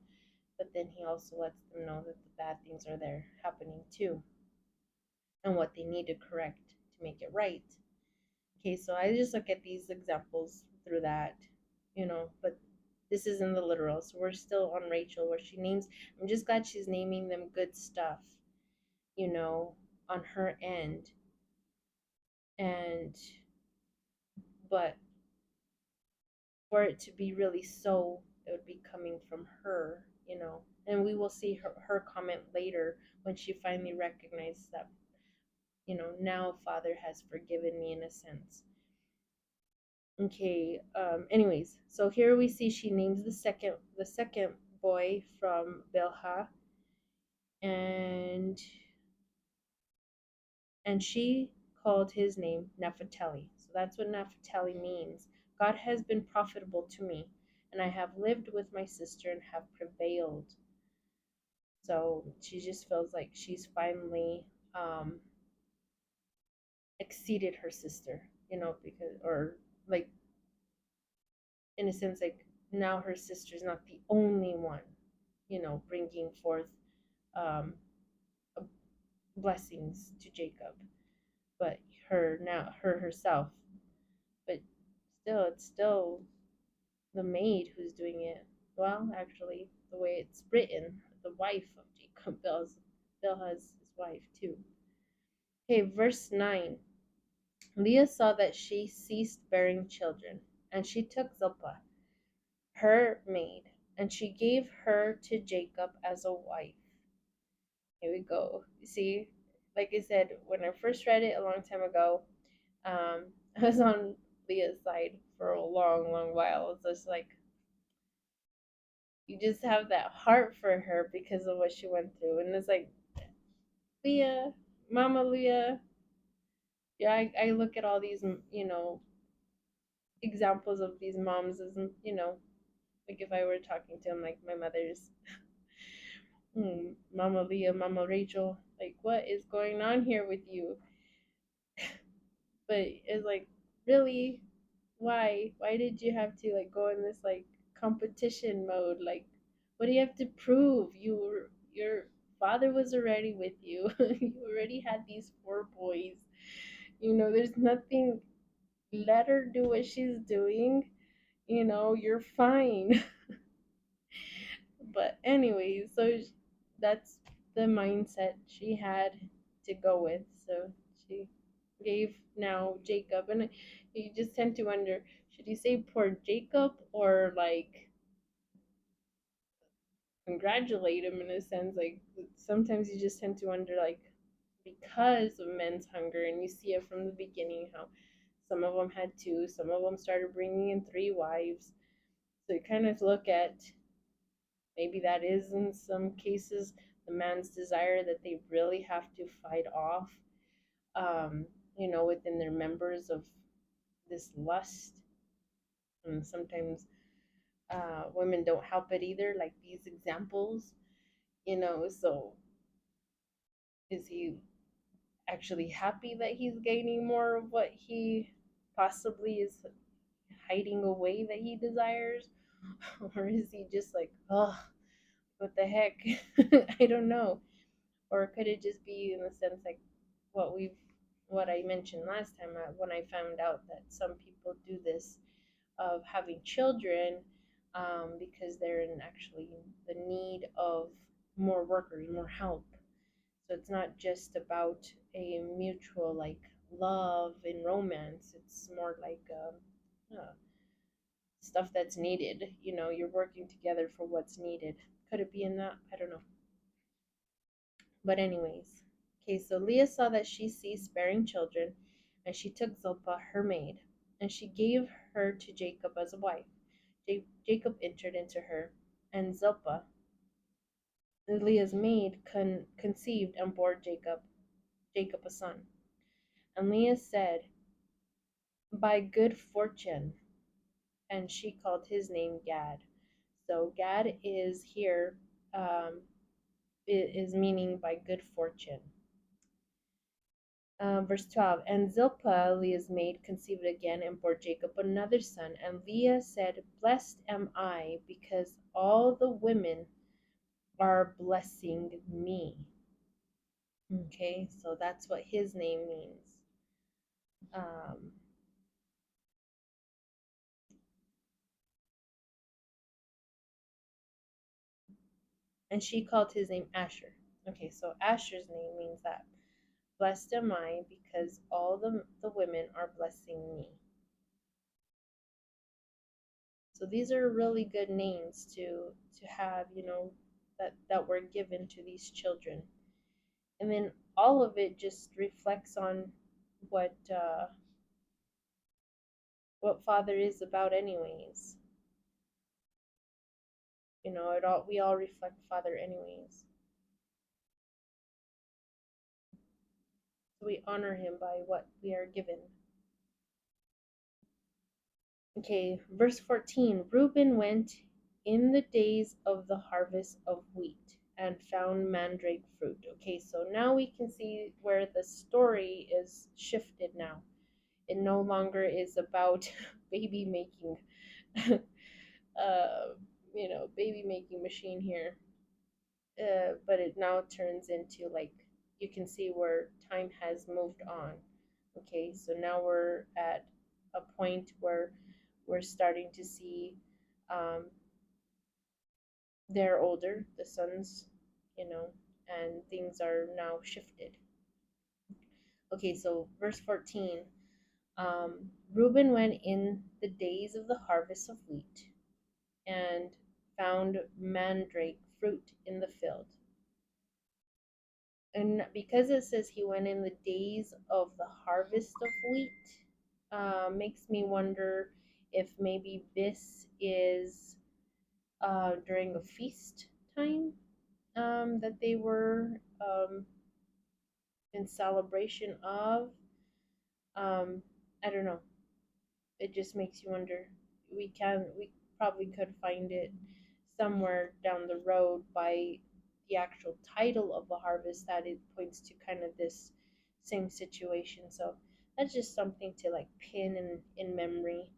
A: but then he also lets them know that the bad things are there happening too, and what they need to correct to make it right. Okay, so I just look at these examples through that, but this isn't the literal. So we're still on Rachel where she names, I'm just glad she's naming them good stuff, you know, on her end. And, but for it to be really so, it would be coming from her, And we will see her comment later when she finally recognizes that, now Father has forgiven me in a sense. Okay, anyways, so here we see she names the second boy from Bilhah, and she called his name Naphtali. So that's what Naphtali means. God has been profitable to me, and I have lived with my sister and have prevailed. So she just feels like she's finally um, exceeded her sister, because, or like, in a sense, like, now her sister's not the only one, bringing forth um, blessings to Jacob, but her herself. But still, it's still the maid who's doing it. Well, actually, the way it's written, the wife of Jacob, Bilhah's his wife too. Okay, verse 9. Leah saw that she ceased bearing children, and she took Zilpah, her maid, and she gave her to Jacob as a wife. Here we go. You see, like I said, when I first read it a long time ago, I was on Leah's side for a long, long while. It's just like you just have that heart for her because of what she went through, and it's like Leah, Mama Leah. Yeah, I look at all these, examples of these moms as, like if I were talking to them like my mother's, Mama Leah, Mama Rachel, like what is going on here with you? But it's like, really, why did you have to like go in this like competition mode? Like, what do you have to prove? Your father was already with you. You already had these four boys. There's nothing. Let her do what she's doing. You're fine. But anyway, so that's the mindset she had to go with. So she gave now Jacob, and you just tend to wonder, should you say poor Jacob or like congratulate him in a sense? Like sometimes you just tend to wonder, like, because of men's hunger, and you see it from the beginning how some of them had two, some of them started bringing in three wives. So you kind of look at, maybe that is in some cases the man's desire that they really have to fight off, within their members of this lust. And sometimes women don't help it either, like these examples, So is he actually happy that he's gaining more of what he possibly is hiding away that he desires? Or is he just like, oh, what the heck? I don't know. Or could it just be in the sense like what I mentioned last time, when I found out that some people do this of having children, because they're in actually the need of more workers, more help. So it's not just about a mutual like love and romance. It's more like stuff that's needed. You're working together for what's needed. Could it be in that? I don't know. But anyways, okay, so Leah saw that she ceased bearing children, and she took Zilpah, her maid, and she gave her to Jacob as a wife. Jacob entered into her, and Zilpah, Leah's maid, conceived and bore Jacob a son. And Leah said, by good fortune, and she called his name Gad. So Gad is here, it is meaning by good fortune. Verse 12, and Zilpah, Leah's maid, conceived again and bore Jacob another son. And Leah said, blessed am I, because all the women are blessing me. Okay, so that's what his name means. Um, and she called his name Asher. Okay, so Asher's name means that blessed am I because all the women are blessing me. So these are really good names to have, that were given to these children. And then all of it just reflects on what what Father is about anyways. We all reflect Father anyways. So we honor him by what we are given. Okay, verse 14. Reuben went in the days of the harvest of wheat and found mandrake fruit. Okay, so now we can see where the story is shifted now. It no longer is about baby making, uh, baby making machine here. But it now turns into, like, you can see where time has moved on. Okay, so now we're at a point where we're starting to see, um, they're older, the sons, and things are now shifted. Okay, so verse 14. Reuben went in the days of the harvest of wheat and found mandrake fruit in the field. And because it says he went in the days of the harvest of wheat, makes me wonder if maybe this is during a feast time, that they were in celebration of. Um, I don't know. It just makes you wonder. We probably could find it somewhere down the road by the actual title of the harvest that it points to kind of this same situation. So that's just something to like pin in memory,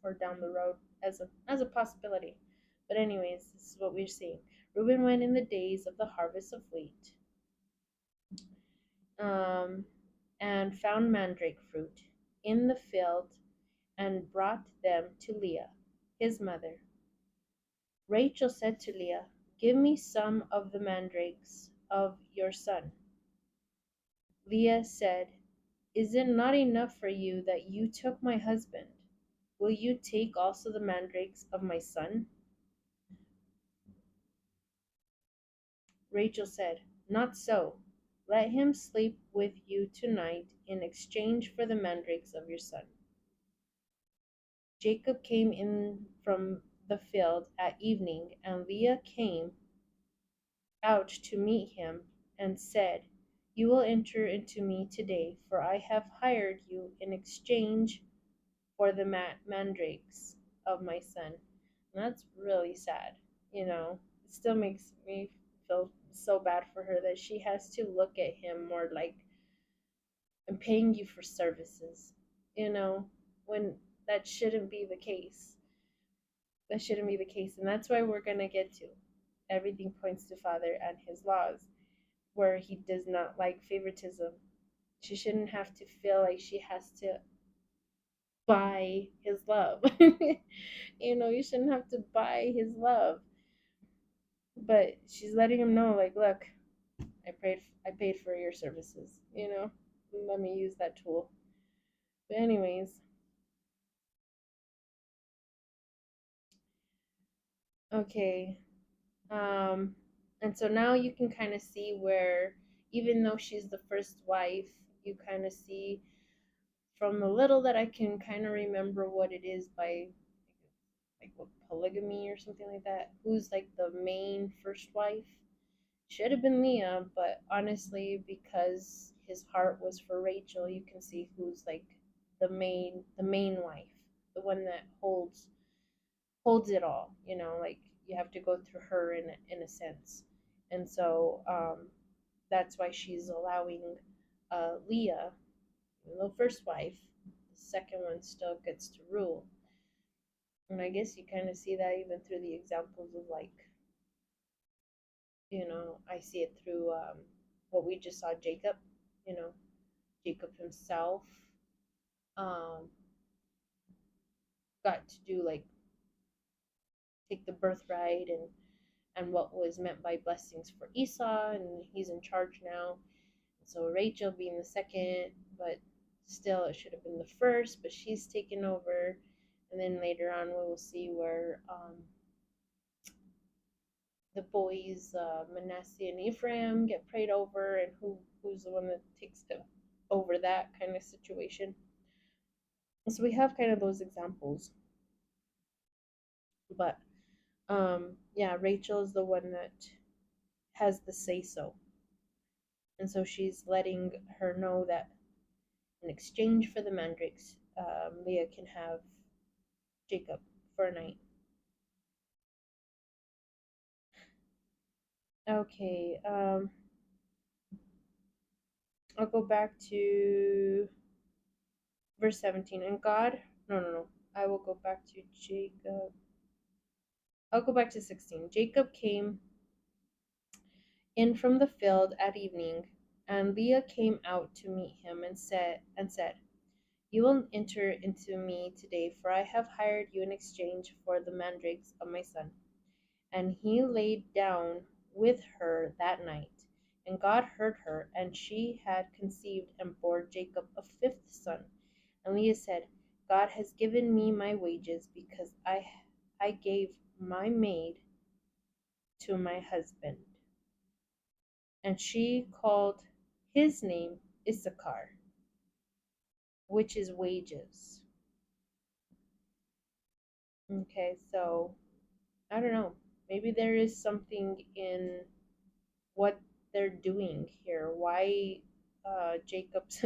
A: for down the road as a possibility. But anyways, this is what we're seeing. Reuben went in the days of the harvest of wheat, um, and found mandrake fruit in the field and brought them to Leah, his mother. Rachel said to Leah, give me some of the mandrakes of your son. Leah said, is it not enough for you that you took my husband? Will you take also the mandrakes of my son? Rachel said, not so. Let him sleep with you tonight in exchange for the mandrakes of your son. Jacob came in from the field at evening, and Leah came out to meet him and said, you will enter into me today, for I have hired you in exchange for the mandrakes of my son. And that's really sad. It still makes me feel so bad for her that she has to look at him more like, I'm paying you for services, you know, when that shouldn't be the case. That shouldn't be the case. And that's why we're going to get to. Everything points to Father and his laws, where he does not like favoritism. She shouldn't have to feel like she has to buy his love. You shouldn't have to buy his love. But she's letting him know, like, look, I paid for your services, Let me use that tool. But anyways, okay. Um and so now you can kind of see where, even though she's the first wife, you kind of see from the little that I can kind of remember what it is by, like, what, polygamy or something like that. Who's like the main first wife? Should have been Leah, but honestly, because his heart was for Rachel, you can see who's like the main wife, the one that holds it all. Like, you have to go through her in a sense, and so that's why she's allowing Leah, the first wife, the second one still gets to rule. And I guess you kind of see that even through the examples of, like, I see it through, what we just saw, Jacob. You know, Jacob himself, um, got to do, like, take the birthright, and and what was meant by blessings for Esau, and he's in charge now. So Rachel being the second, but still it should have been the first, but she's taken over. And then later on, we will see where the boys, Manasseh and Ephraim, get prayed over, and who's the one that takes over that kind of situation. So we have kind of those examples, but yeah, Rachel is the one that has the say so, and so she's letting her know that in exchange for the mandrakes, Leah can have Jacob for a night. Okay, I'll go back to verse 17. And God, no, I will go back to Jacob. I'll go back to 16. Jacob came in from the field at evening, and Leah came out to meet him and said, "You will enter into me today, for I have hired you in exchange for the mandrakes of my son." And he laid down with her that night. And God heard her, and she had conceived and bore Jacob a fifth son. And Leah said, "God has given me my wages, because I gave my maid to my husband." And she called his name Issachar, which is wages. Okay, so I don't know. Maybe there is something in what they're doing here. Why Jacob's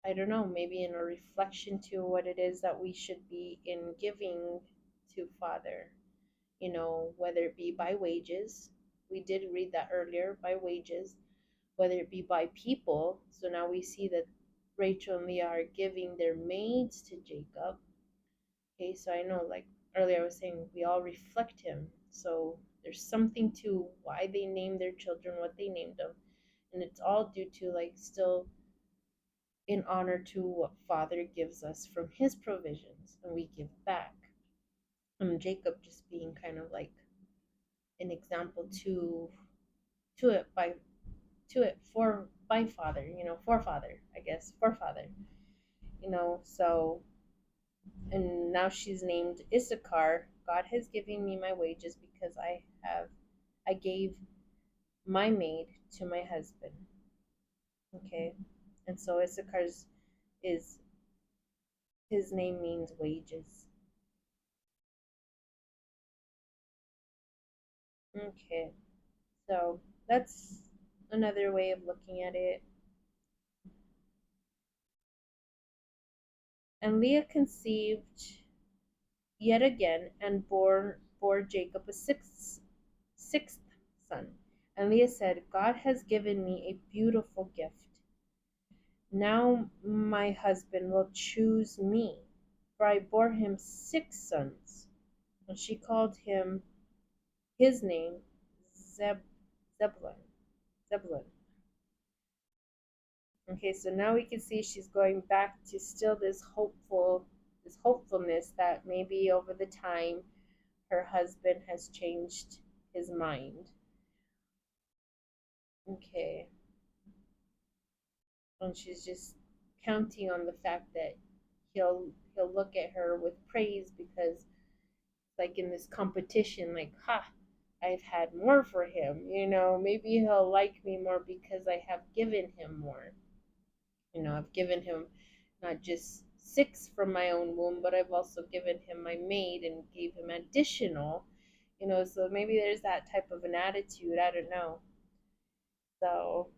A: I don't know, maybe in a reflection to what it is that we should be in giving to Father, whether it be by wages. We did read that earlier, by wages, whether it be by people. So now we see that Rachel and Leah are giving their maids to Jacob. Okay, so I know, like earlier I was saying, we all reflect him. So there's something to why they named their children what they named them. And it's all due to, like, still in honor to what Father gives us from his provisions, and we give back. And Jacob just being kind of like an example to it by to it for by Father, for Father, I guess, for Father, so. And now she's named Issachar. God has given me my wages, because I gave my maid to my husband. Okay, and so Issachar's is his name means wages. Okay, so that's another way of looking at it. And Leah conceived yet again, and bore Jacob a sixth son. And Leah said, "God has given me a beautiful gift. Now my husband will choose me, for I bore him 6 sons." And she called his name Zebulun. Zebulun. Okay, so now we can see she's going back to still this hopefulness that maybe over the time her husband has changed his mind. Okay. And she's just counting on the fact that he'll look at her with praise, because like in this competition, like, I've had more for him, maybe he'll like me more because I have given him more. I've given him not just 6 from my own womb, but I've also given him my maid and gave him additional, so maybe there's that type of an attitude. I don't know. So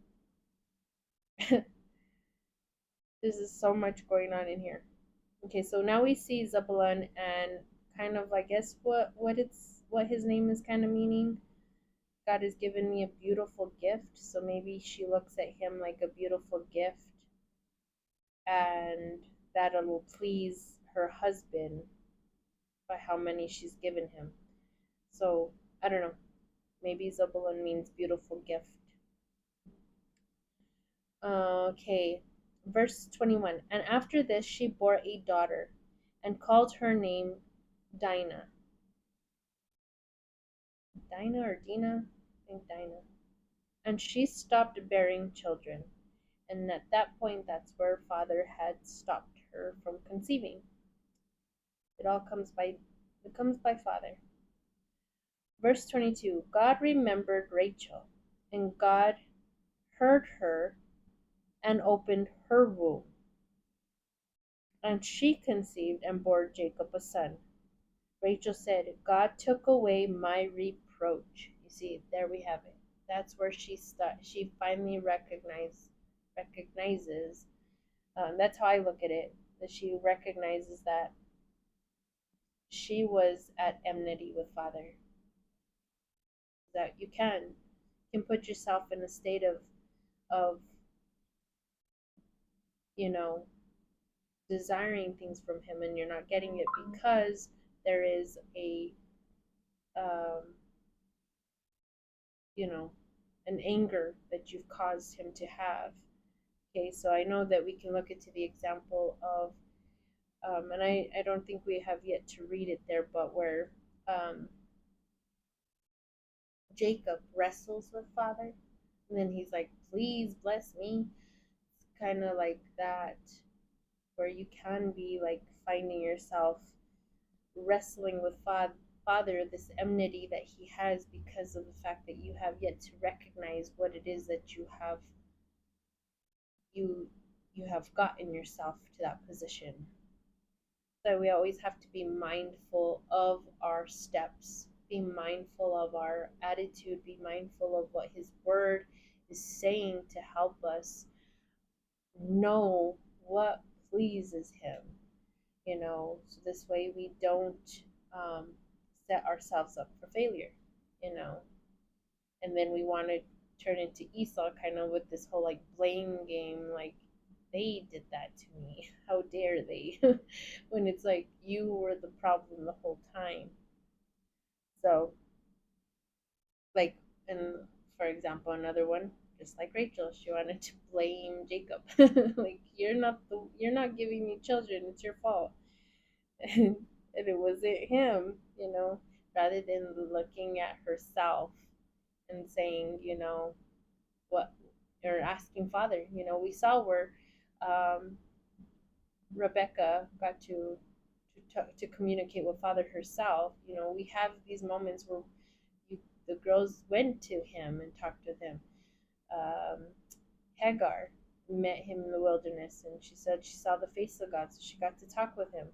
A: this is so much going on in here. Okay, so now we see Zebulun, and kind of, I guess, what his name is kind of meaning. God has given me a beautiful gift, so maybe she looks at him like a beautiful gift, and that will please her husband by how many she's given him. So I don't know. Maybe Zebulun means beautiful gift. Okay, verse 21. And after this she bore a daughter, and called her name Dinah. Dinah or Dina? I think Dinah. And she stopped bearing children. And at that point, that's where Father had stopped her from conceiving. It all comes by Father. Verse 22, God remembered Rachel, and God heard her and opened her womb. And she conceived and bore Jacob a son. Rachel said, God took away my reproach. You see, there we have it. That's where she finally recognizes. That's how I look at it. That she recognizes that she was at enmity with Father. That you can put yourself in a state of you know desiring things from Him, and you're not getting it because there is a um, you know an anger that you've caused Him to have. Okay, so I know that we can look into the example of, and I don't think we have yet to read it there, but where Jacob wrestles with Father, and then he's like, please bless me. It's kind of like that, where you can be like finding yourself wrestling with Father, this enmity that He has because of the fact that you have yet to recognize what it is that you you have gotten yourself to that position. So we always have to be mindful of our steps, be mindful of our attitude, be mindful of what His Word is saying to help us know what pleases Him, so this way we don't set ourselves up for failure, you know, and then we want to turn into Esau kind of with this whole like blame game, like they did that to me. How dare they? When it's like you were the problem the whole time. So, like, and for example, another one, just like Rachel, she wanted to blame Jacob. Like you're not giving me children. It's your fault. And it wasn't him, rather than looking at herself and saying, what, or asking Father. We saw where um, Rebecca got to communicate with Father herself. We have these moments where you, the girls went to him and talked with him. Um, Hagar met him in the wilderness, and she said she saw the face of God, so she got to talk with him.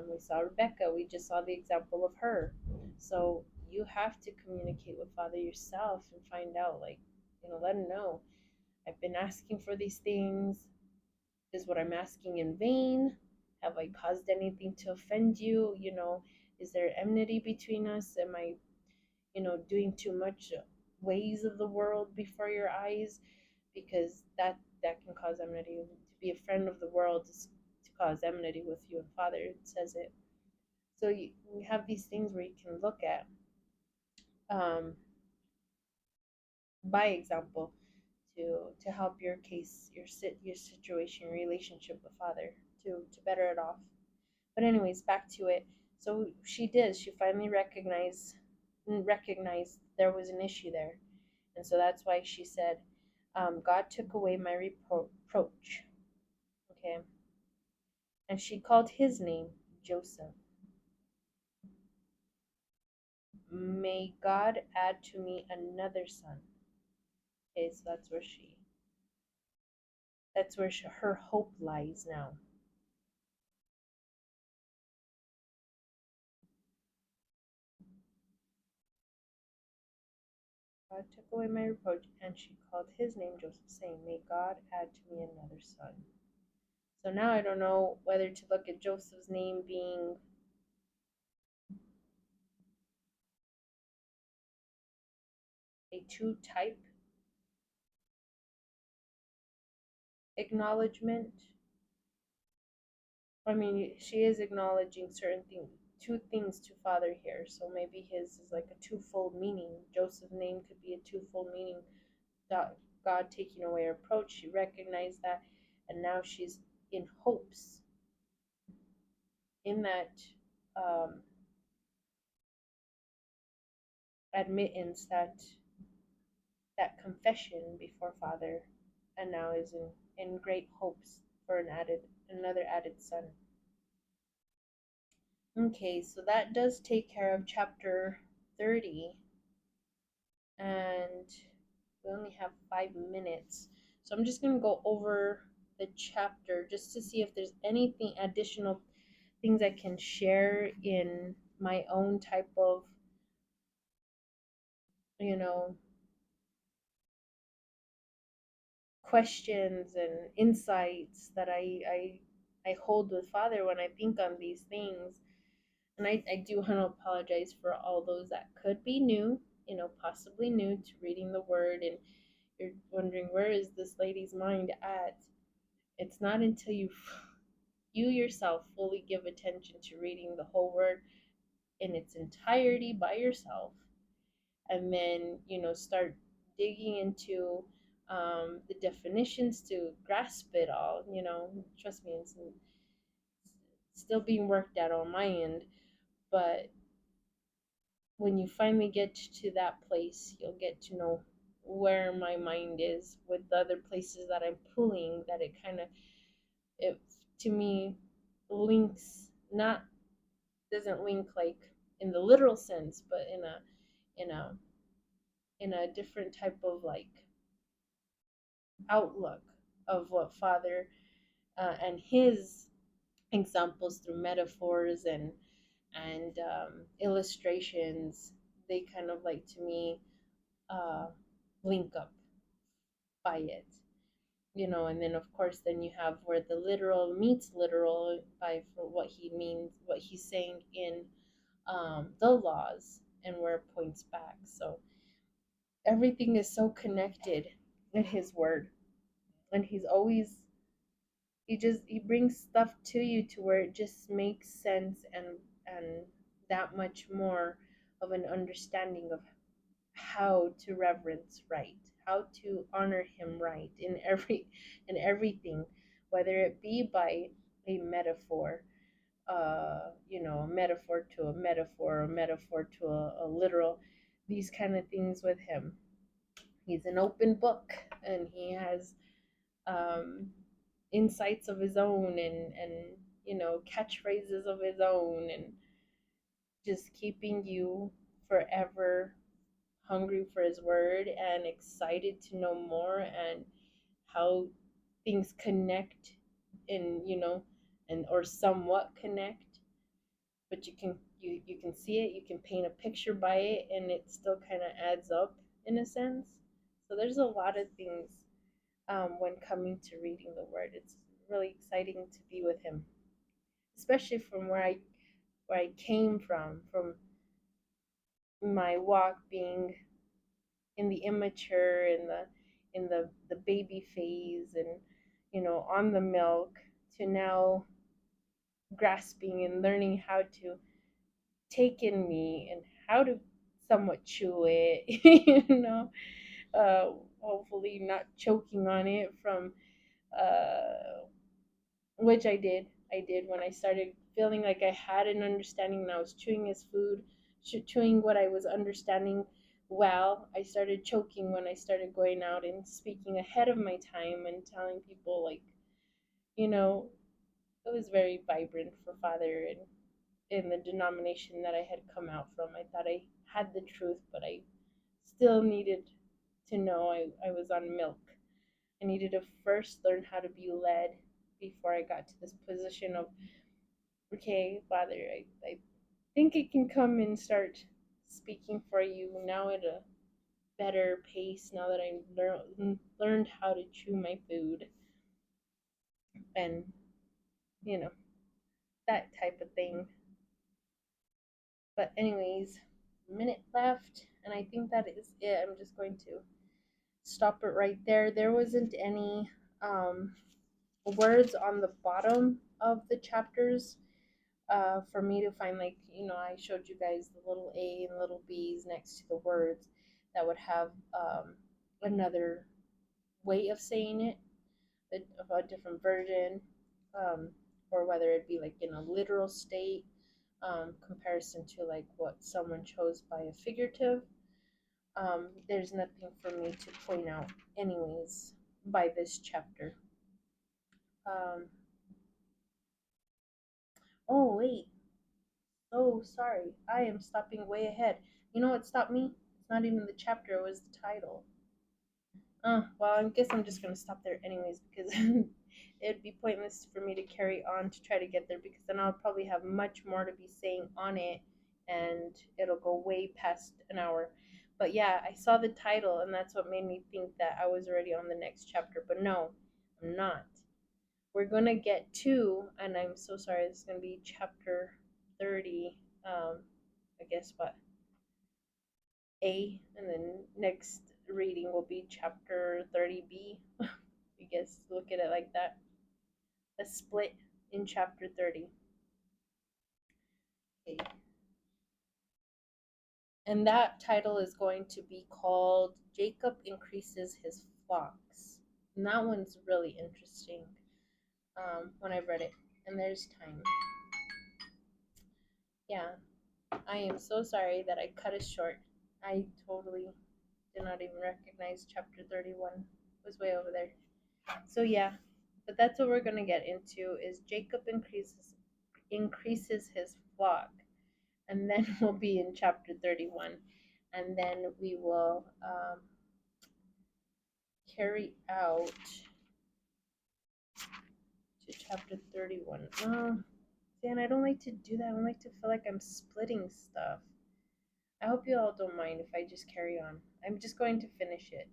A: We saw Rebecca. We just saw the example of her. So you have to communicate with Father yourself and find out, like, let him know. I've been asking for these things. Is what I'm asking in vain? Have I caused anything to offend you? Is there enmity between us? Am I, doing too much ways of the world before your eyes? Because that can cause enmity. To be a friend of the world is to cause enmity with you and Father. It says it. So we have these things where you can look at, um, by example, to help your case, your situation, your relationship with Father, to better it off. But anyways, back to it. So she did. She finally recognized there was an issue there, and so that's why she said, God took away my reproach. Okay, and she called his name Joseph. May God add to me another son. Okay, so that's where her hope lies now. God took away my reproach, and she called his name Joseph, saying, May God add to me another son. So now I don't know whether to look at Joseph's name being a two-type acknowledgement. I mean, she is acknowledging certain things, two things to Father here. So maybe his is like a twofold meaning. Joseph's name could be a twofold meaning. God taking away her reproach. She recognized that, and now she's in hopes in that, um, admittance, that confession before Father, and now is in great hopes for another added son. Okay, so that does take care of chapter 30, and we only have 5 minutes. So I'm just going to go over the chapter just to see if there's anything additional things I can share in my own type of, you know, questions and insights that I hold with Father when I think on these things. And I do want to apologize for all those that could be new, possibly new to reading the word, and you're wondering, where is this lady's mind at? It's not until you yourself fully give attention to reading the whole word in its entirety by yourself, and then start digging into the definitions to grasp it all. Trust me, it's still being worked out on my end, but when you finally get to that place, you'll get to know where my mind is with the other places that I'm pulling, that it kind of, it to me links, not doesn't link like in the literal sense, but in a in a different type of like outlook of what Father and his examples through metaphors and illustrations, they kind of like, to me, uh, link up by it, and then of course then you have where the literal meets literal by for what he means, what he's saying in the laws, and where it points back. So everything is so connected in his word, and he brings stuff to you to where it just makes sense, and that much more of an understanding of how to reverence right, how to honor him right in everything, whether it be by a metaphor, a metaphor to a metaphor, a metaphor to a literal, these kind of things with him. He's an open book, and he has um, insights of his own, and catchphrases of his own, and just keeping you forever hungry for his word and excited to know more, and how things connect, in and or somewhat connect, but you can see it, you can paint a picture by it, and it still kind of adds up in a sense. So there's a lot of things when coming to reading the word. It's really exciting to be with him, especially from where I came from my walk being in the immature, in the baby phase, and on the milk, to now grasping and learning how to take in meat and how to somewhat chew it, uh, hopefully not choking on it from, which I did when I started feeling like I had an understanding and I was chewing his food, chewing what I was understanding. Well, I started choking when I started going out and speaking ahead of my time and telling people, like, you know, it was very vibrant for Father, and in the denomination that I had come out from. I thought I had the truth, but I still needed to know I was on milk. I needed to first learn how to be led before I got to this position of, okay, Father, I think I can come and start speaking for you now at a better pace, now that learned how to chew my food, and, you know, that type of thing. But, anyways, a minute left, and I think that is it. I'm just going to stop it right there. There wasn't any um, words on the bottom of the chapters for me to find, like, I showed you guys the little A and little B's next to the words that would have another way of saying it, a different version, um, or whether it be like in a literal state, comparison to like what someone chose by a figurative. There's nothing for me to point out, anyways, by this chapter. Um, oh, wait. Oh, sorry. I am stopping way ahead. You know what stopped me? It's not even the chapter, it was the title. Well, I guess I'm just going to stop there, anyways, because it'd be pointless for me to carry on to try to get there, because then I'll probably have much more to be saying on it, and it'll go way past an hour. But yeah, I saw the title, and that's what made me think that I was already on the next chapter. But no, I'm not. We're going to get to, and I'm so sorry, this is going to be chapter 30. I guess what? A, and then next reading will be chapter 30B. I guess look at it like that. A split in chapter 30. Okay. And that title is going to be called Jacob Increases His Flocks. And that one's really interesting when I've read it. And there's time. Yeah, I am so sorry that I cut it short. I totally did not even recognize chapter 31 was way over there. So yeah, but that's what we're gonna get into is Jacob increases his flock, and then we'll be in chapter 31, and then we will carry out to chapter 31. Dan, I don't like to do that. I don't like to feel like I'm splitting stuff. I hope you all don't mind if I just carry on. I'm just going to finish it.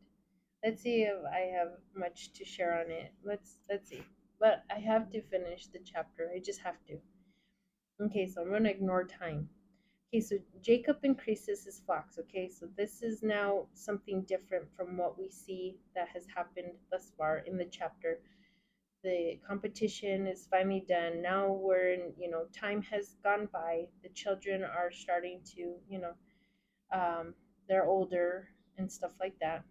A: Let's see if I have much to share on it. Let's see. But I have to finish the chapter. I just have to. Okay, so I'm gonna ignore time. Okay, so Jacob increases his flocks. Okay, so this is now something different from what we see that has happened thus far in the chapter. The competition is finally done. Now we're in, time has gone by. The children are starting to, they're older and stuff like that.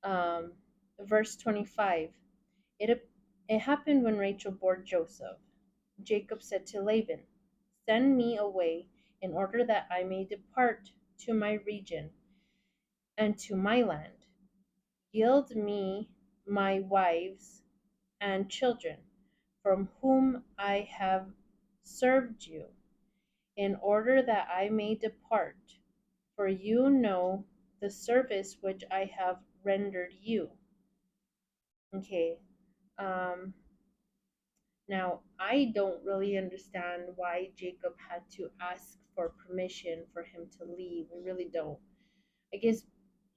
A: Um, verse 25. It happened when Rachel bore Joseph. Jacob said to Laban, "Send me away in order that I may depart to my region and to my land. Yield me my wives and children, from whom I have served you, in order that I may depart, for you know the service which I have rendered you." Okay. Um, Now, I don't really understand why Jacob had to ask for permission for him to leave. I really don't. I guess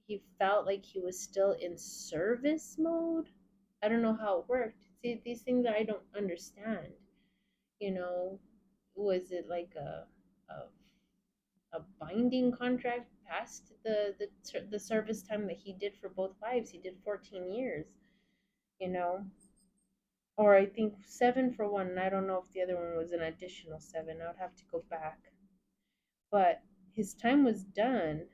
A: he felt like he was still in service mode. I don't know how it worked. See, these things I don't understand. You know, was it like a binding contract past the service time that he did for both wives? He did 14 years. You know, or I think 7 for one, and I don't know if the other one was an additional 7. I would have to go back. But his time was done.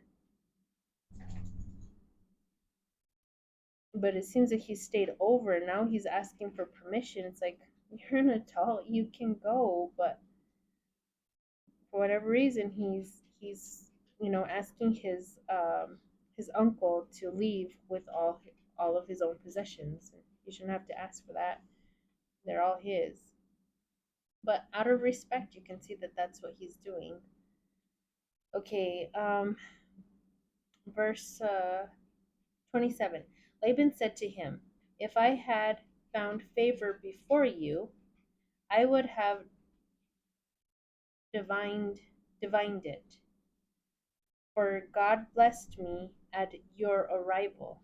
A: But it seems like he stayed over, and now he's asking for permission. It's like, you're an adult, you can go, but for whatever reason, he's asking his uncle to leave with all of his own possessions. He shouldn't have to ask for that. They're all his. But out of respect, you can see that that's what he's doing. Okay, verse 27. Laban said to him, "If I had found favor before you, I would have divined it, for God blessed me at your arrival.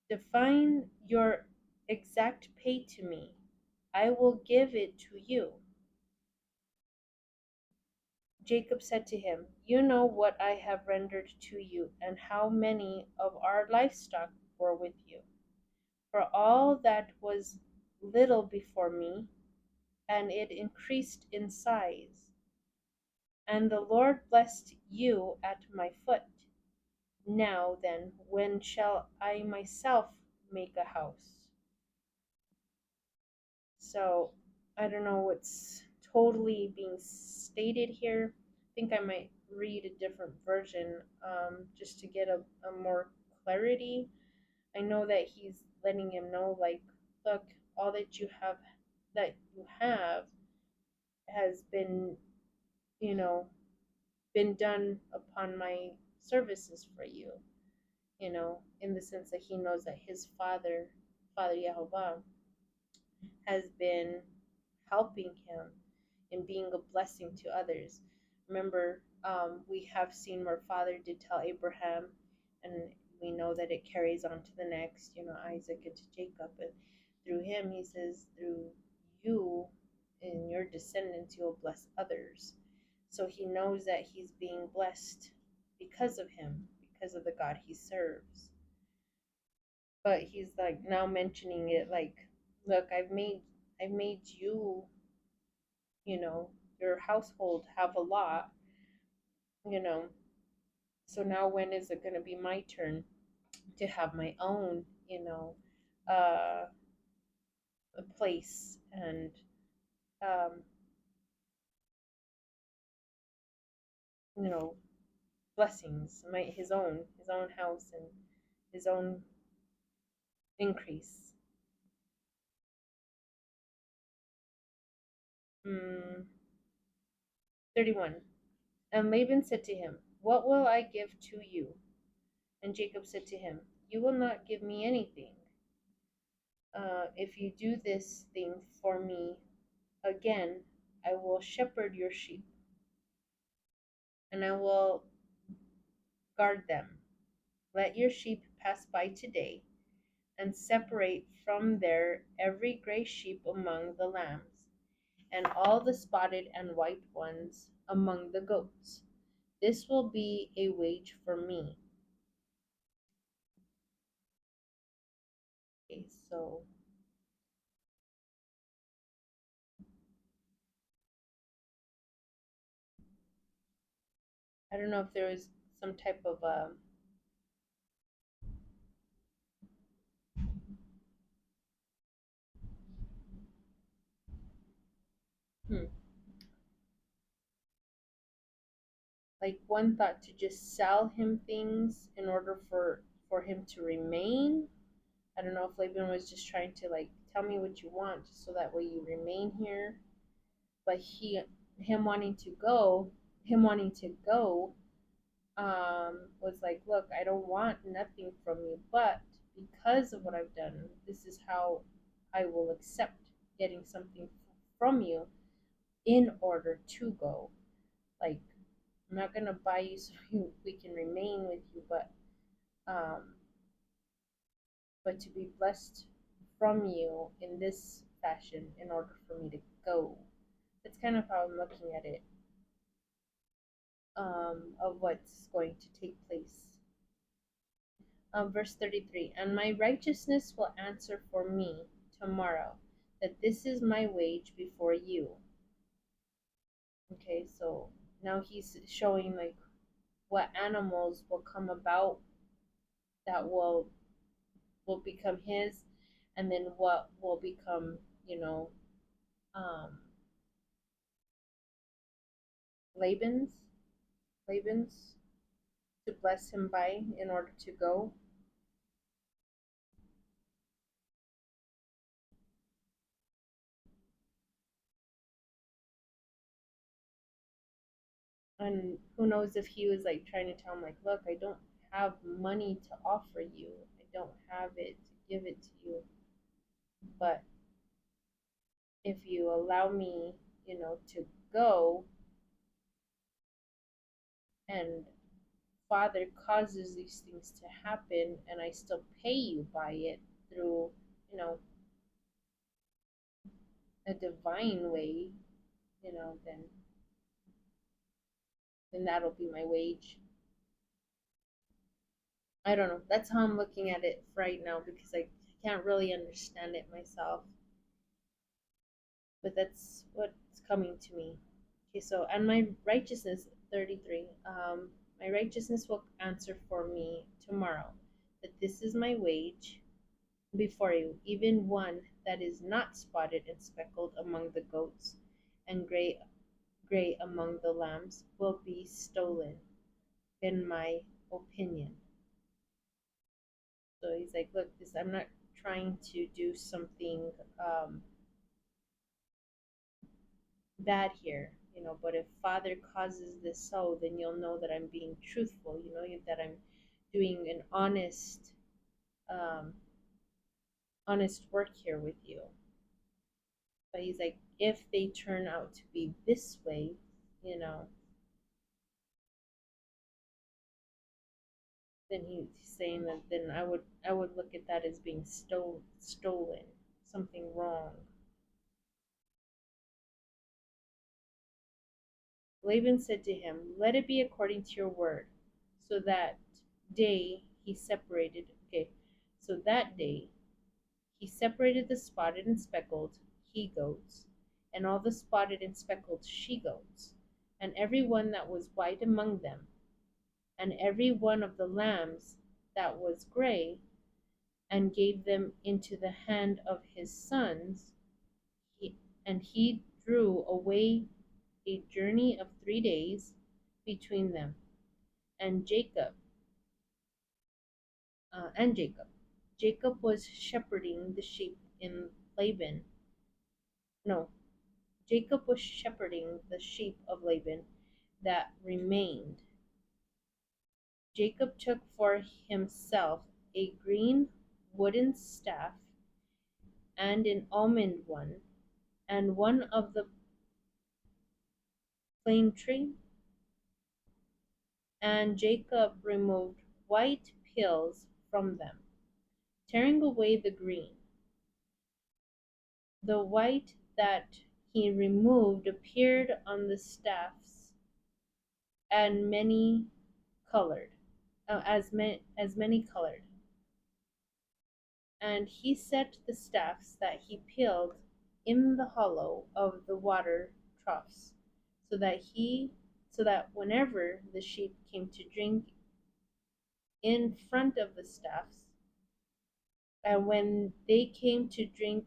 A: Define your exact pay to me. I will give it to you." Jacob said to him, "You know what I have rendered to you, and how many of our livestock were with you. For all that was little before me, and it increased in size. And the Lord blessed you at my foot. Now then, when shall I myself make a house?" So I don't know what's totally being stated here. I think I might read a different version just to get a more clarity. I know that he's letting him know, like, look, all that you have has been, you know, been done upon my services for you, in the sense that he knows that his Father Yehovah, has been helping him in being a blessing to others. Remember, we have seen where Father did tell Abraham, and we know that it carries on to the next, Isaac and to Jacob. And through him, he says, through you and your descendants, you'll bless others. So he knows that he's being blessed because of him, because of the God he serves. But he's like now mentioning it like, look, I've made you, you know, your household have a lot, you know. So now when is it going to be my turn to have my own, uh, a place and, um, you know, blessings, his own house and his own increase. 31. And Laban said to him, what will I give to you? And Jacob said to him, you will not give me anything. If you do this thing for me again, I will shepherd your sheep, and I will guard them. Let your sheep pass by today, and separate from there every gray sheep among the lambs, and all the spotted and white ones among the goats. This will be a wage for me. Okay, so I don't know if there was some type of hmm, like one thought to just sell him things in order for him to remain. I don't know if Laban was just trying to like tell me what you want so that way you remain here. But him wanting to go, him wanting to go, was like, look, I don't want nothing from you, but because of what I've done, this is how I will accept getting something from you in order to go. Like, I'm not gonna buy you so we can remain with you, um, but to be blessed from you in this fashion in order for me to go. That's kind of how I'm looking at it, of what's going to take place. Verse 33, and my righteousness will answer for me tomorrow, that this is my wage before you. Okay, so now he's showing like what animals will come about that will become his, and then what will become, um, Laban's, Laban's to bless him by in order to go. And who knows if he was like trying to tell him like, look, I don't have money to offer you. I don't have it to give it to you. But if you allow me, to go, and Father causes these things to happen and I still pay you by it through, you know, a divine way, then that'll be my wage. I don't know. That's how I'm looking at it right now because I can't really understand it myself. But that's what's coming to me. Okay, so, and my righteousness, 33, my righteousness will answer for me tomorrow, that this is my wage before you, even one that is not spotted and speckled among the goats, and gray among the lambs will be stolen, in my opinion. So he's like, look, this I'm not trying to do something bad here, but if Father causes this so, then you'll know that I'm being truthful, that I'm doing an um, honest work here with you. But he's like, if they turn out to be this way, you know, then he's saying that then I would look at that as being stolen, something wrong. Laban said to him, let it be according to your word. So that day he separated, okay, so that day he separated the spotted and speckled he goats, and all the spotted and speckled she goats, and every one that was white among them, and every one of the lambs that was gray, and gave them into the hand of his sons. And he drew away a journey of 3 days between them, and Jacob. Jacob was shepherding the sheep in Laban. No, Jacob was shepherding the sheep of Laban that remained. Jacob took for himself a green wooden staff and an almond one, and one of the plane tree, and Jacob removed white peels from them, tearing away the green. The white that he removed appeared on the staffs, and many colored, as many colored. And he set the staffs that he peeled in the hollow of the water troughs, so that whenever the sheep came to drink in front of the staffs, and when they came to drink,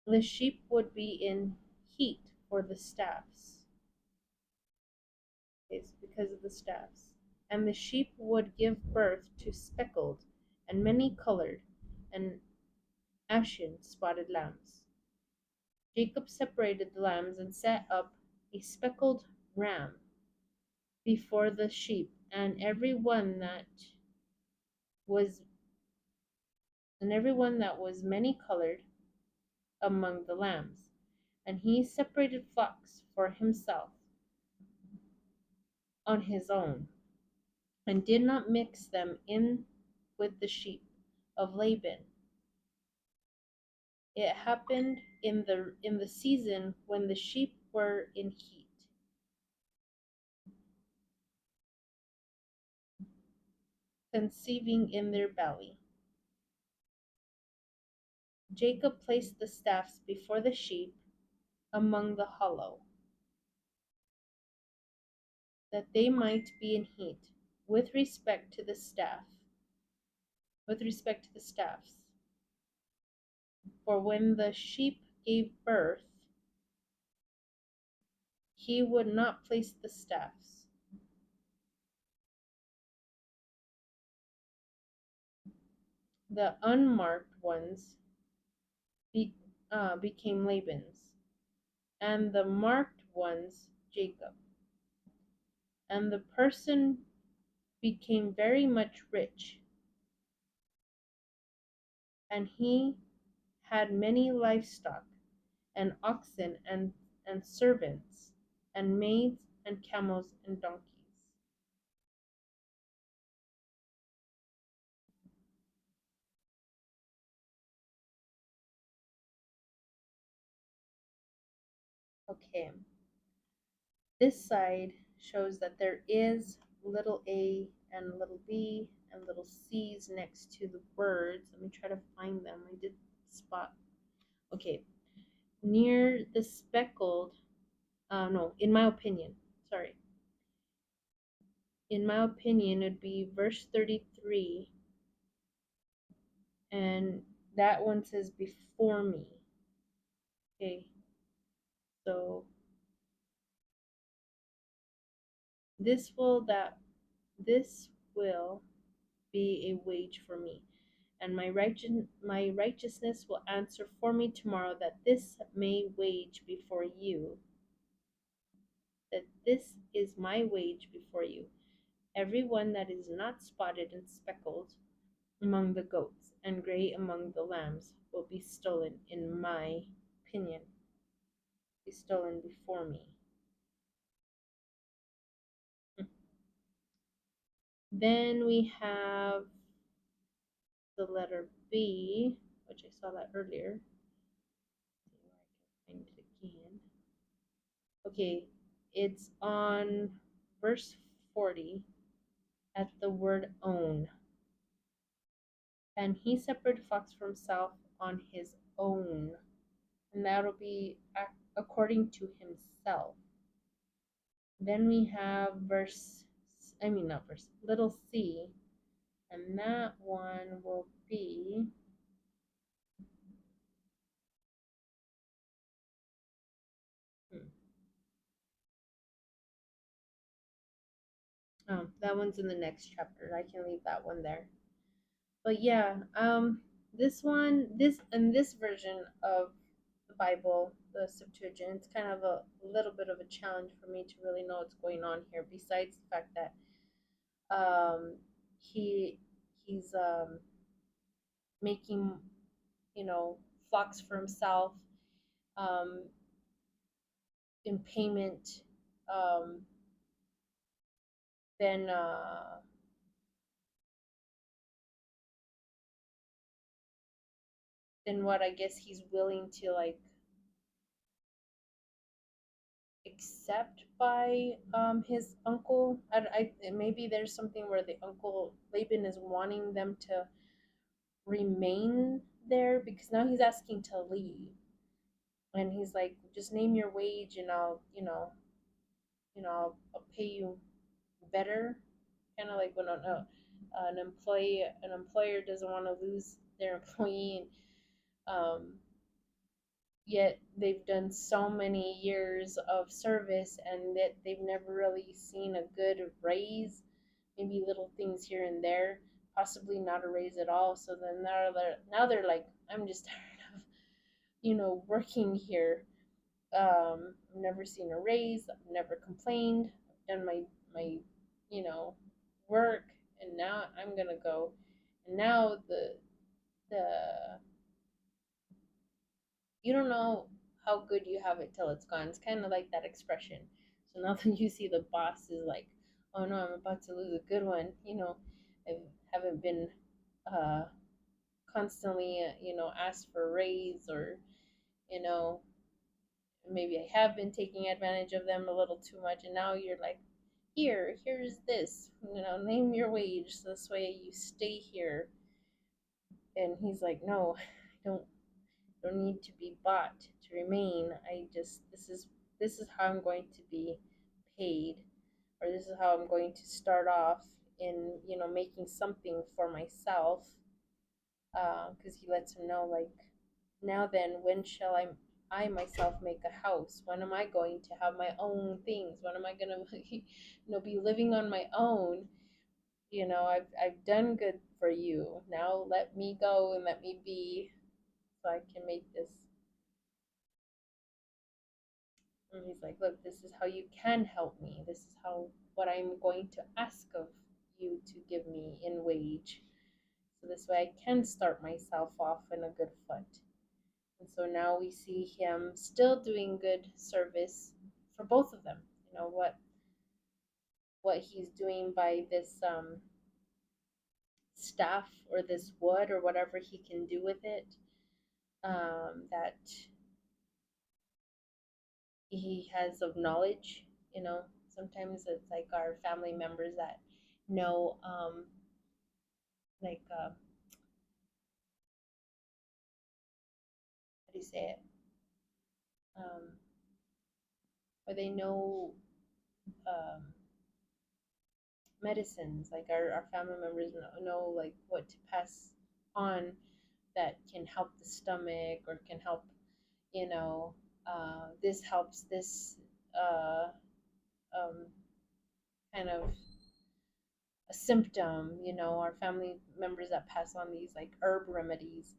A: the sheep would be in heat for the staffs. It's because of the staffs. And the sheep would give birth to speckled and many colored and ashen spotted lambs. Jacob separated the lambs and set up a speckled ram before the sheep, was and every one that was many colored among the lambs. And he separated flocks for himself on his own, and did not mix them in with the sheep of Laban. It happened in the season when the sheep were in heat, conceiving in their belly. Jacob placed the staffs before the sheep among the hollow, that they might be in heat with respect to the staffs. For when the sheep gave birth, he would not place the staffs. The unmarked ones became Laban's, and the marked ones Jacob. And the person became very much rich, and he had many livestock, and oxen, and servants, and maids, and camels, and donkeys. Okay, this side shows that there is little a and little b and little c's next to the words. Let me try to find them. I did spot. Okay, near the speckled, no, in my opinion, sorry. In my opinion, it'd be verse 33 and That one says before me. Okay, so this will that this will be a wage for me, and my righteousness will answer for me tomorrow, that this may wage before you, that this is my wage before you. Every one that is not spotted and speckled among the goats and gray among the lambs will be stolen, in my opinion, be stolen before me. Then we have the letter B, which I saw that earlier. See where I can find it again. Okay, it's on verse 40 at the word own. And he separated fox from himself on his own. And that'll be according to himself. Then we have little c. And that one will be, that one's in the next chapter. I can leave that one there. But yeah, this version of the Bible, the Septuagint, it's kind of a little bit of a challenge for me to really know what's going on here. Besides the fact that um, he he's making flocks for himself um, in payment, um, then what I guess he's willing to like accept by his uncle. Maybe there's something where the uncle Laban is wanting them to remain there, because now he's asking to leave, and he's like, just name your wage and I'll pay you better. Kind of like when an employer doesn't want to lose their employee, um, yet they've done so many years of service and that they've never really seen a good raise, maybe little things here and there, possibly not a raise at all. So then now they're like, I'm just tired of working here. I've never seen a raise, I've never complained, I've done my you know work, and now I'm gonna go. And now the you don't know how good you have it till it's gone. It's kind of like that expression. So now that you see the boss is like, oh no, I'm about to lose a good one. I haven't been uh, constantly, asked for a raise, or you know, maybe I have been taking advantage of them a little too much, and now you're like, here's this, name your wage, so this way you stay here. And he's like, no, I don't need to be bought to remain. This is how I'm going to be paid, or this is how I'm going to start off in making something for myself. Because he lets him know, like, now then, when shall I myself make a house? When am I going to have my own things? When am I going to be living on my own? I've done good for you. Now let me go and let me be, so I can make this. And he's like, look, this is how you can help me. This is what I'm going to ask of you to give me in wage. So this way I can start myself off in a good foot. And so now we see him still doing good service for both of them. What he's doing by this staff, or this wood, or whatever he can do with it, that he has of knowledge. Sometimes it's like our family members that know, like, how do you say it? Um, or they know medicines, like our family members know like what to pass on that can help the stomach or can help, you know, this helps this uh, um, kind of a symptom, our family members that pass on these like herb remedies.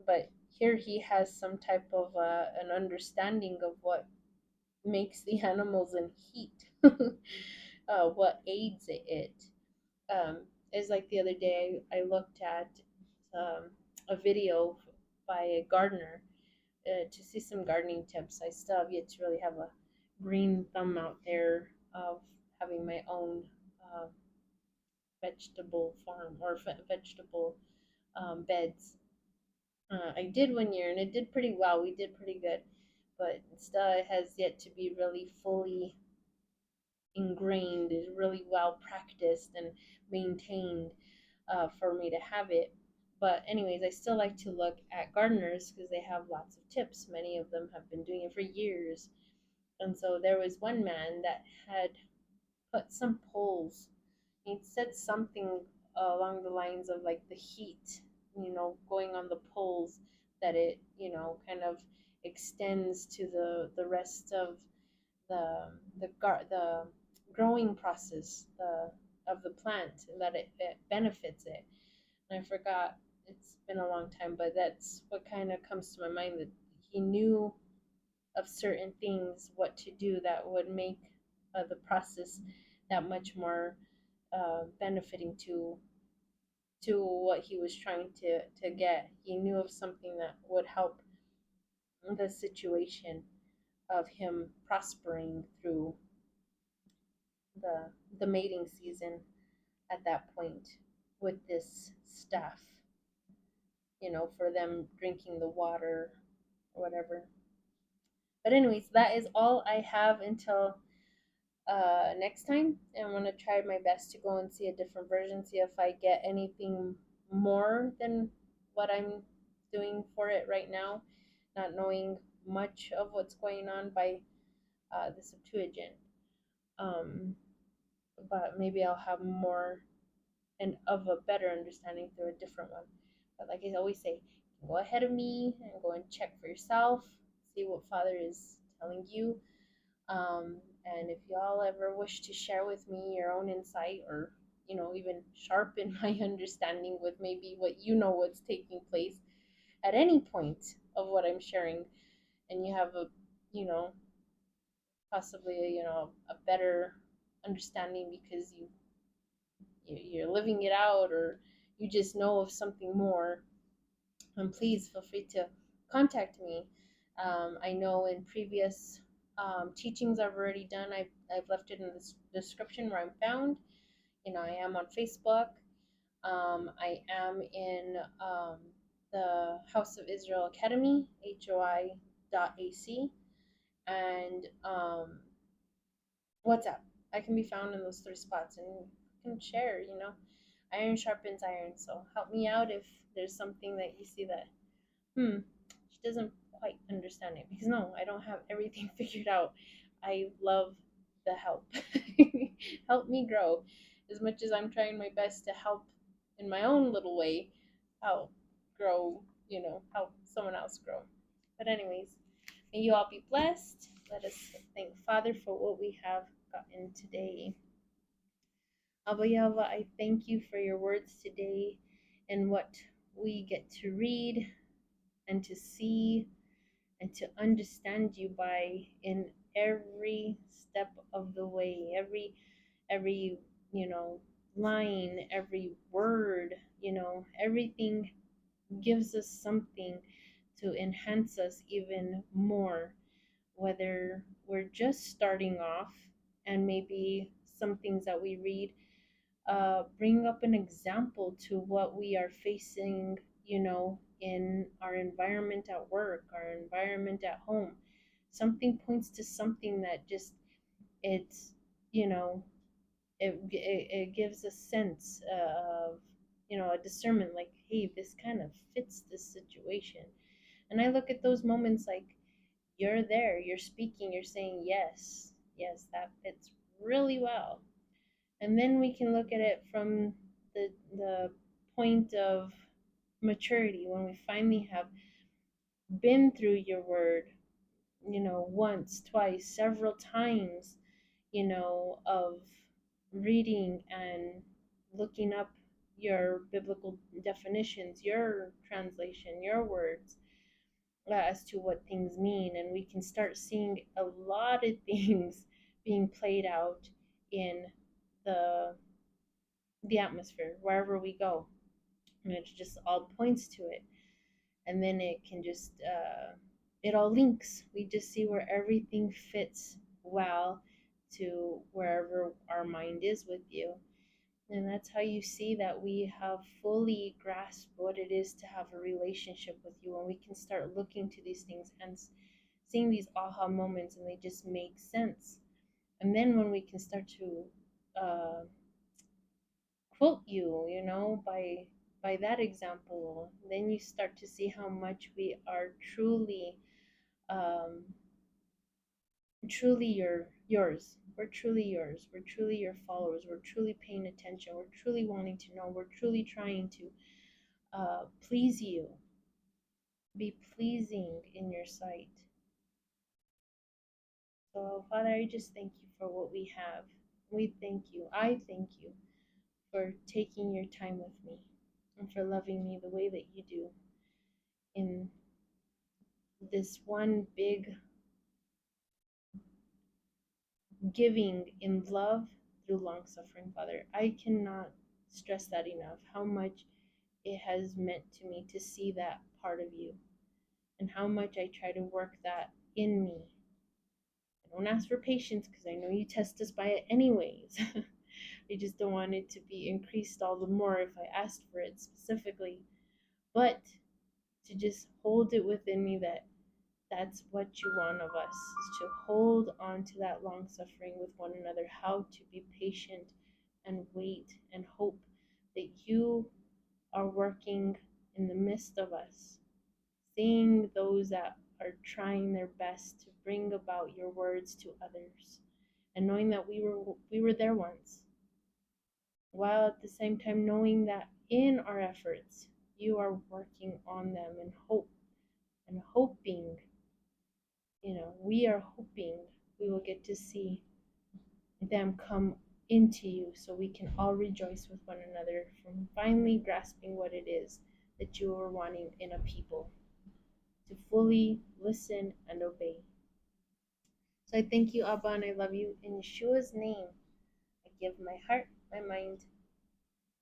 A: But here he has some type of an understanding of what makes the animals in heat, what aids it. Um, is like the other day I looked at um, a video by a gardener to see some gardening tips. I still have yet to really have a green thumb out there of having my own uh, vegetable farm or vegetable beds. I did one year and it did pretty well. We did pretty good, but still it has yet to be really fully ingrained, is really well practiced and maintained for me to have it. But anyways, I still like to look at gardeners because they have lots of tips. Many of them have been doing it for years. And so there was one man that had put some poles. He said something along the lines of like the heat, going on the poles, that it, kind of extends to the rest of the growing process of the plant, and that it benefits it. And I forgot, it's been a long time, but that's what kind of comes to my mind, that he knew of certain things, what to do that would make the process that much more benefiting to what he was trying to get. He knew of something that would help the situation of him prospering through the the mating season at that point with this stuff, for them drinking the water or whatever. But anyways, that is all I have until next time. And I'm gonna try my best to go and see a different version, see if I get anything more than what I'm doing for it right now, not knowing much of what's going on by the Septuagint. Um, but maybe I'll have more and of a better understanding through a different one. But like I always say, go ahead of me and go and check for yourself, see what Father is telling you. And if y'all ever wish to share with me your own insight, or even sharpen my understanding with maybe what what's taking place at any point of what I'm sharing, and you have a you know possibly a better understanding because you're living it out, or you just know of something more, and please feel free to contact me. I know in previous teachings I've already done, I've left it in the description where I'm found. I am on Facebook. I am in the House of Israel Academy, HOI.AC, and WhatsApp. I can be found in those three spots, and can share. Iron sharpens iron. So help me out if there's something that you see that she doesn't quite understand it, because no, I don't have everything figured out. I love the help. Help me grow as much as I'm trying my best to help in my own little way, help grow, help someone else grow. But anyways, may you all be blessed. Let us thank Father for what we have gotten today. Abba Yahweh, I thank you for your words today and what we get to read and to see and to understand you by in every step of the way, every line, every word, everything gives us something to enhance us even more, whether we're just starting off and maybe some things that we read bring up an example to what we are facing, in our environment at work, our environment at home. Something points to something that just, it's, you know, it gives a sense of, a discernment, like, hey, this kind of fits this situation. And I look at those moments like, you're there, you're speaking, you're saying, yes, yes, that fits really well. And then we can look at it from the point of maturity, when we finally have been through your word, once, twice, several times, of reading and looking up your biblical definitions, your translation, your words, as to what things mean. And we can start seeing a lot of things being played out in the the atmosphere wherever we go. And it just all points to it. And then it can just it all links. We just see where everything fits well to wherever our mind is with you. And that's how you see that we have fully grasped what it is to have a relationship with you. And we can start looking to these things and seeing these aha moments, and they just make sense. And then when we can start to uh, quote you, by that example, then you start to see how much we are um, truly yours. We're truly yours. We're truly your followers. We're truly paying attention. We're truly wanting to know. We're truly trying to please you, be pleasing in your sight. So, Father, I just thank you for what we have. We thank you. I thank you for taking your time with me and for loving me the way that you do in this one big giving in love through long suffering, Father. I cannot stress that enough, how much it has meant to me to see that part of you and how much I try to work that in me. I don't ask for patience because I know you test us by it anyways. I just don't want it to be increased all the more if I asked for it specifically. But to just hold it within me that that's what you want of us, is to hold on to that long suffering with one another, how to be patient and wait and hope that you are working in the midst of us, seeing those that are trying their best to bring about your words to others, and knowing that we were there once, while at the same time knowing that in our efforts you are working on them, and hoping, we are hoping we will get to see them come into you, so we can all rejoice with one another from finally grasping what it is that you are wanting in a people, to fully listen and obey. So I thank you, Abba, and I love you. In Yeshua's name, I give my heart, my mind,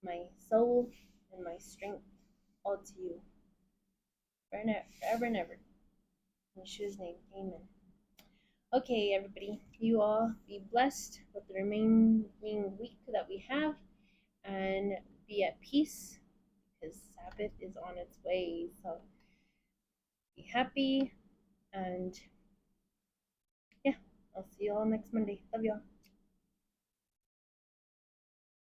A: my soul, and my strength all to you, forever and ever. In Yeshua's name, amen. Okay, everybody, you all be blessed with the remaining week that we have, and be at peace because Sabbath is on its way. So be happy, and yeah, I'll see you all next Monday. Love y'all.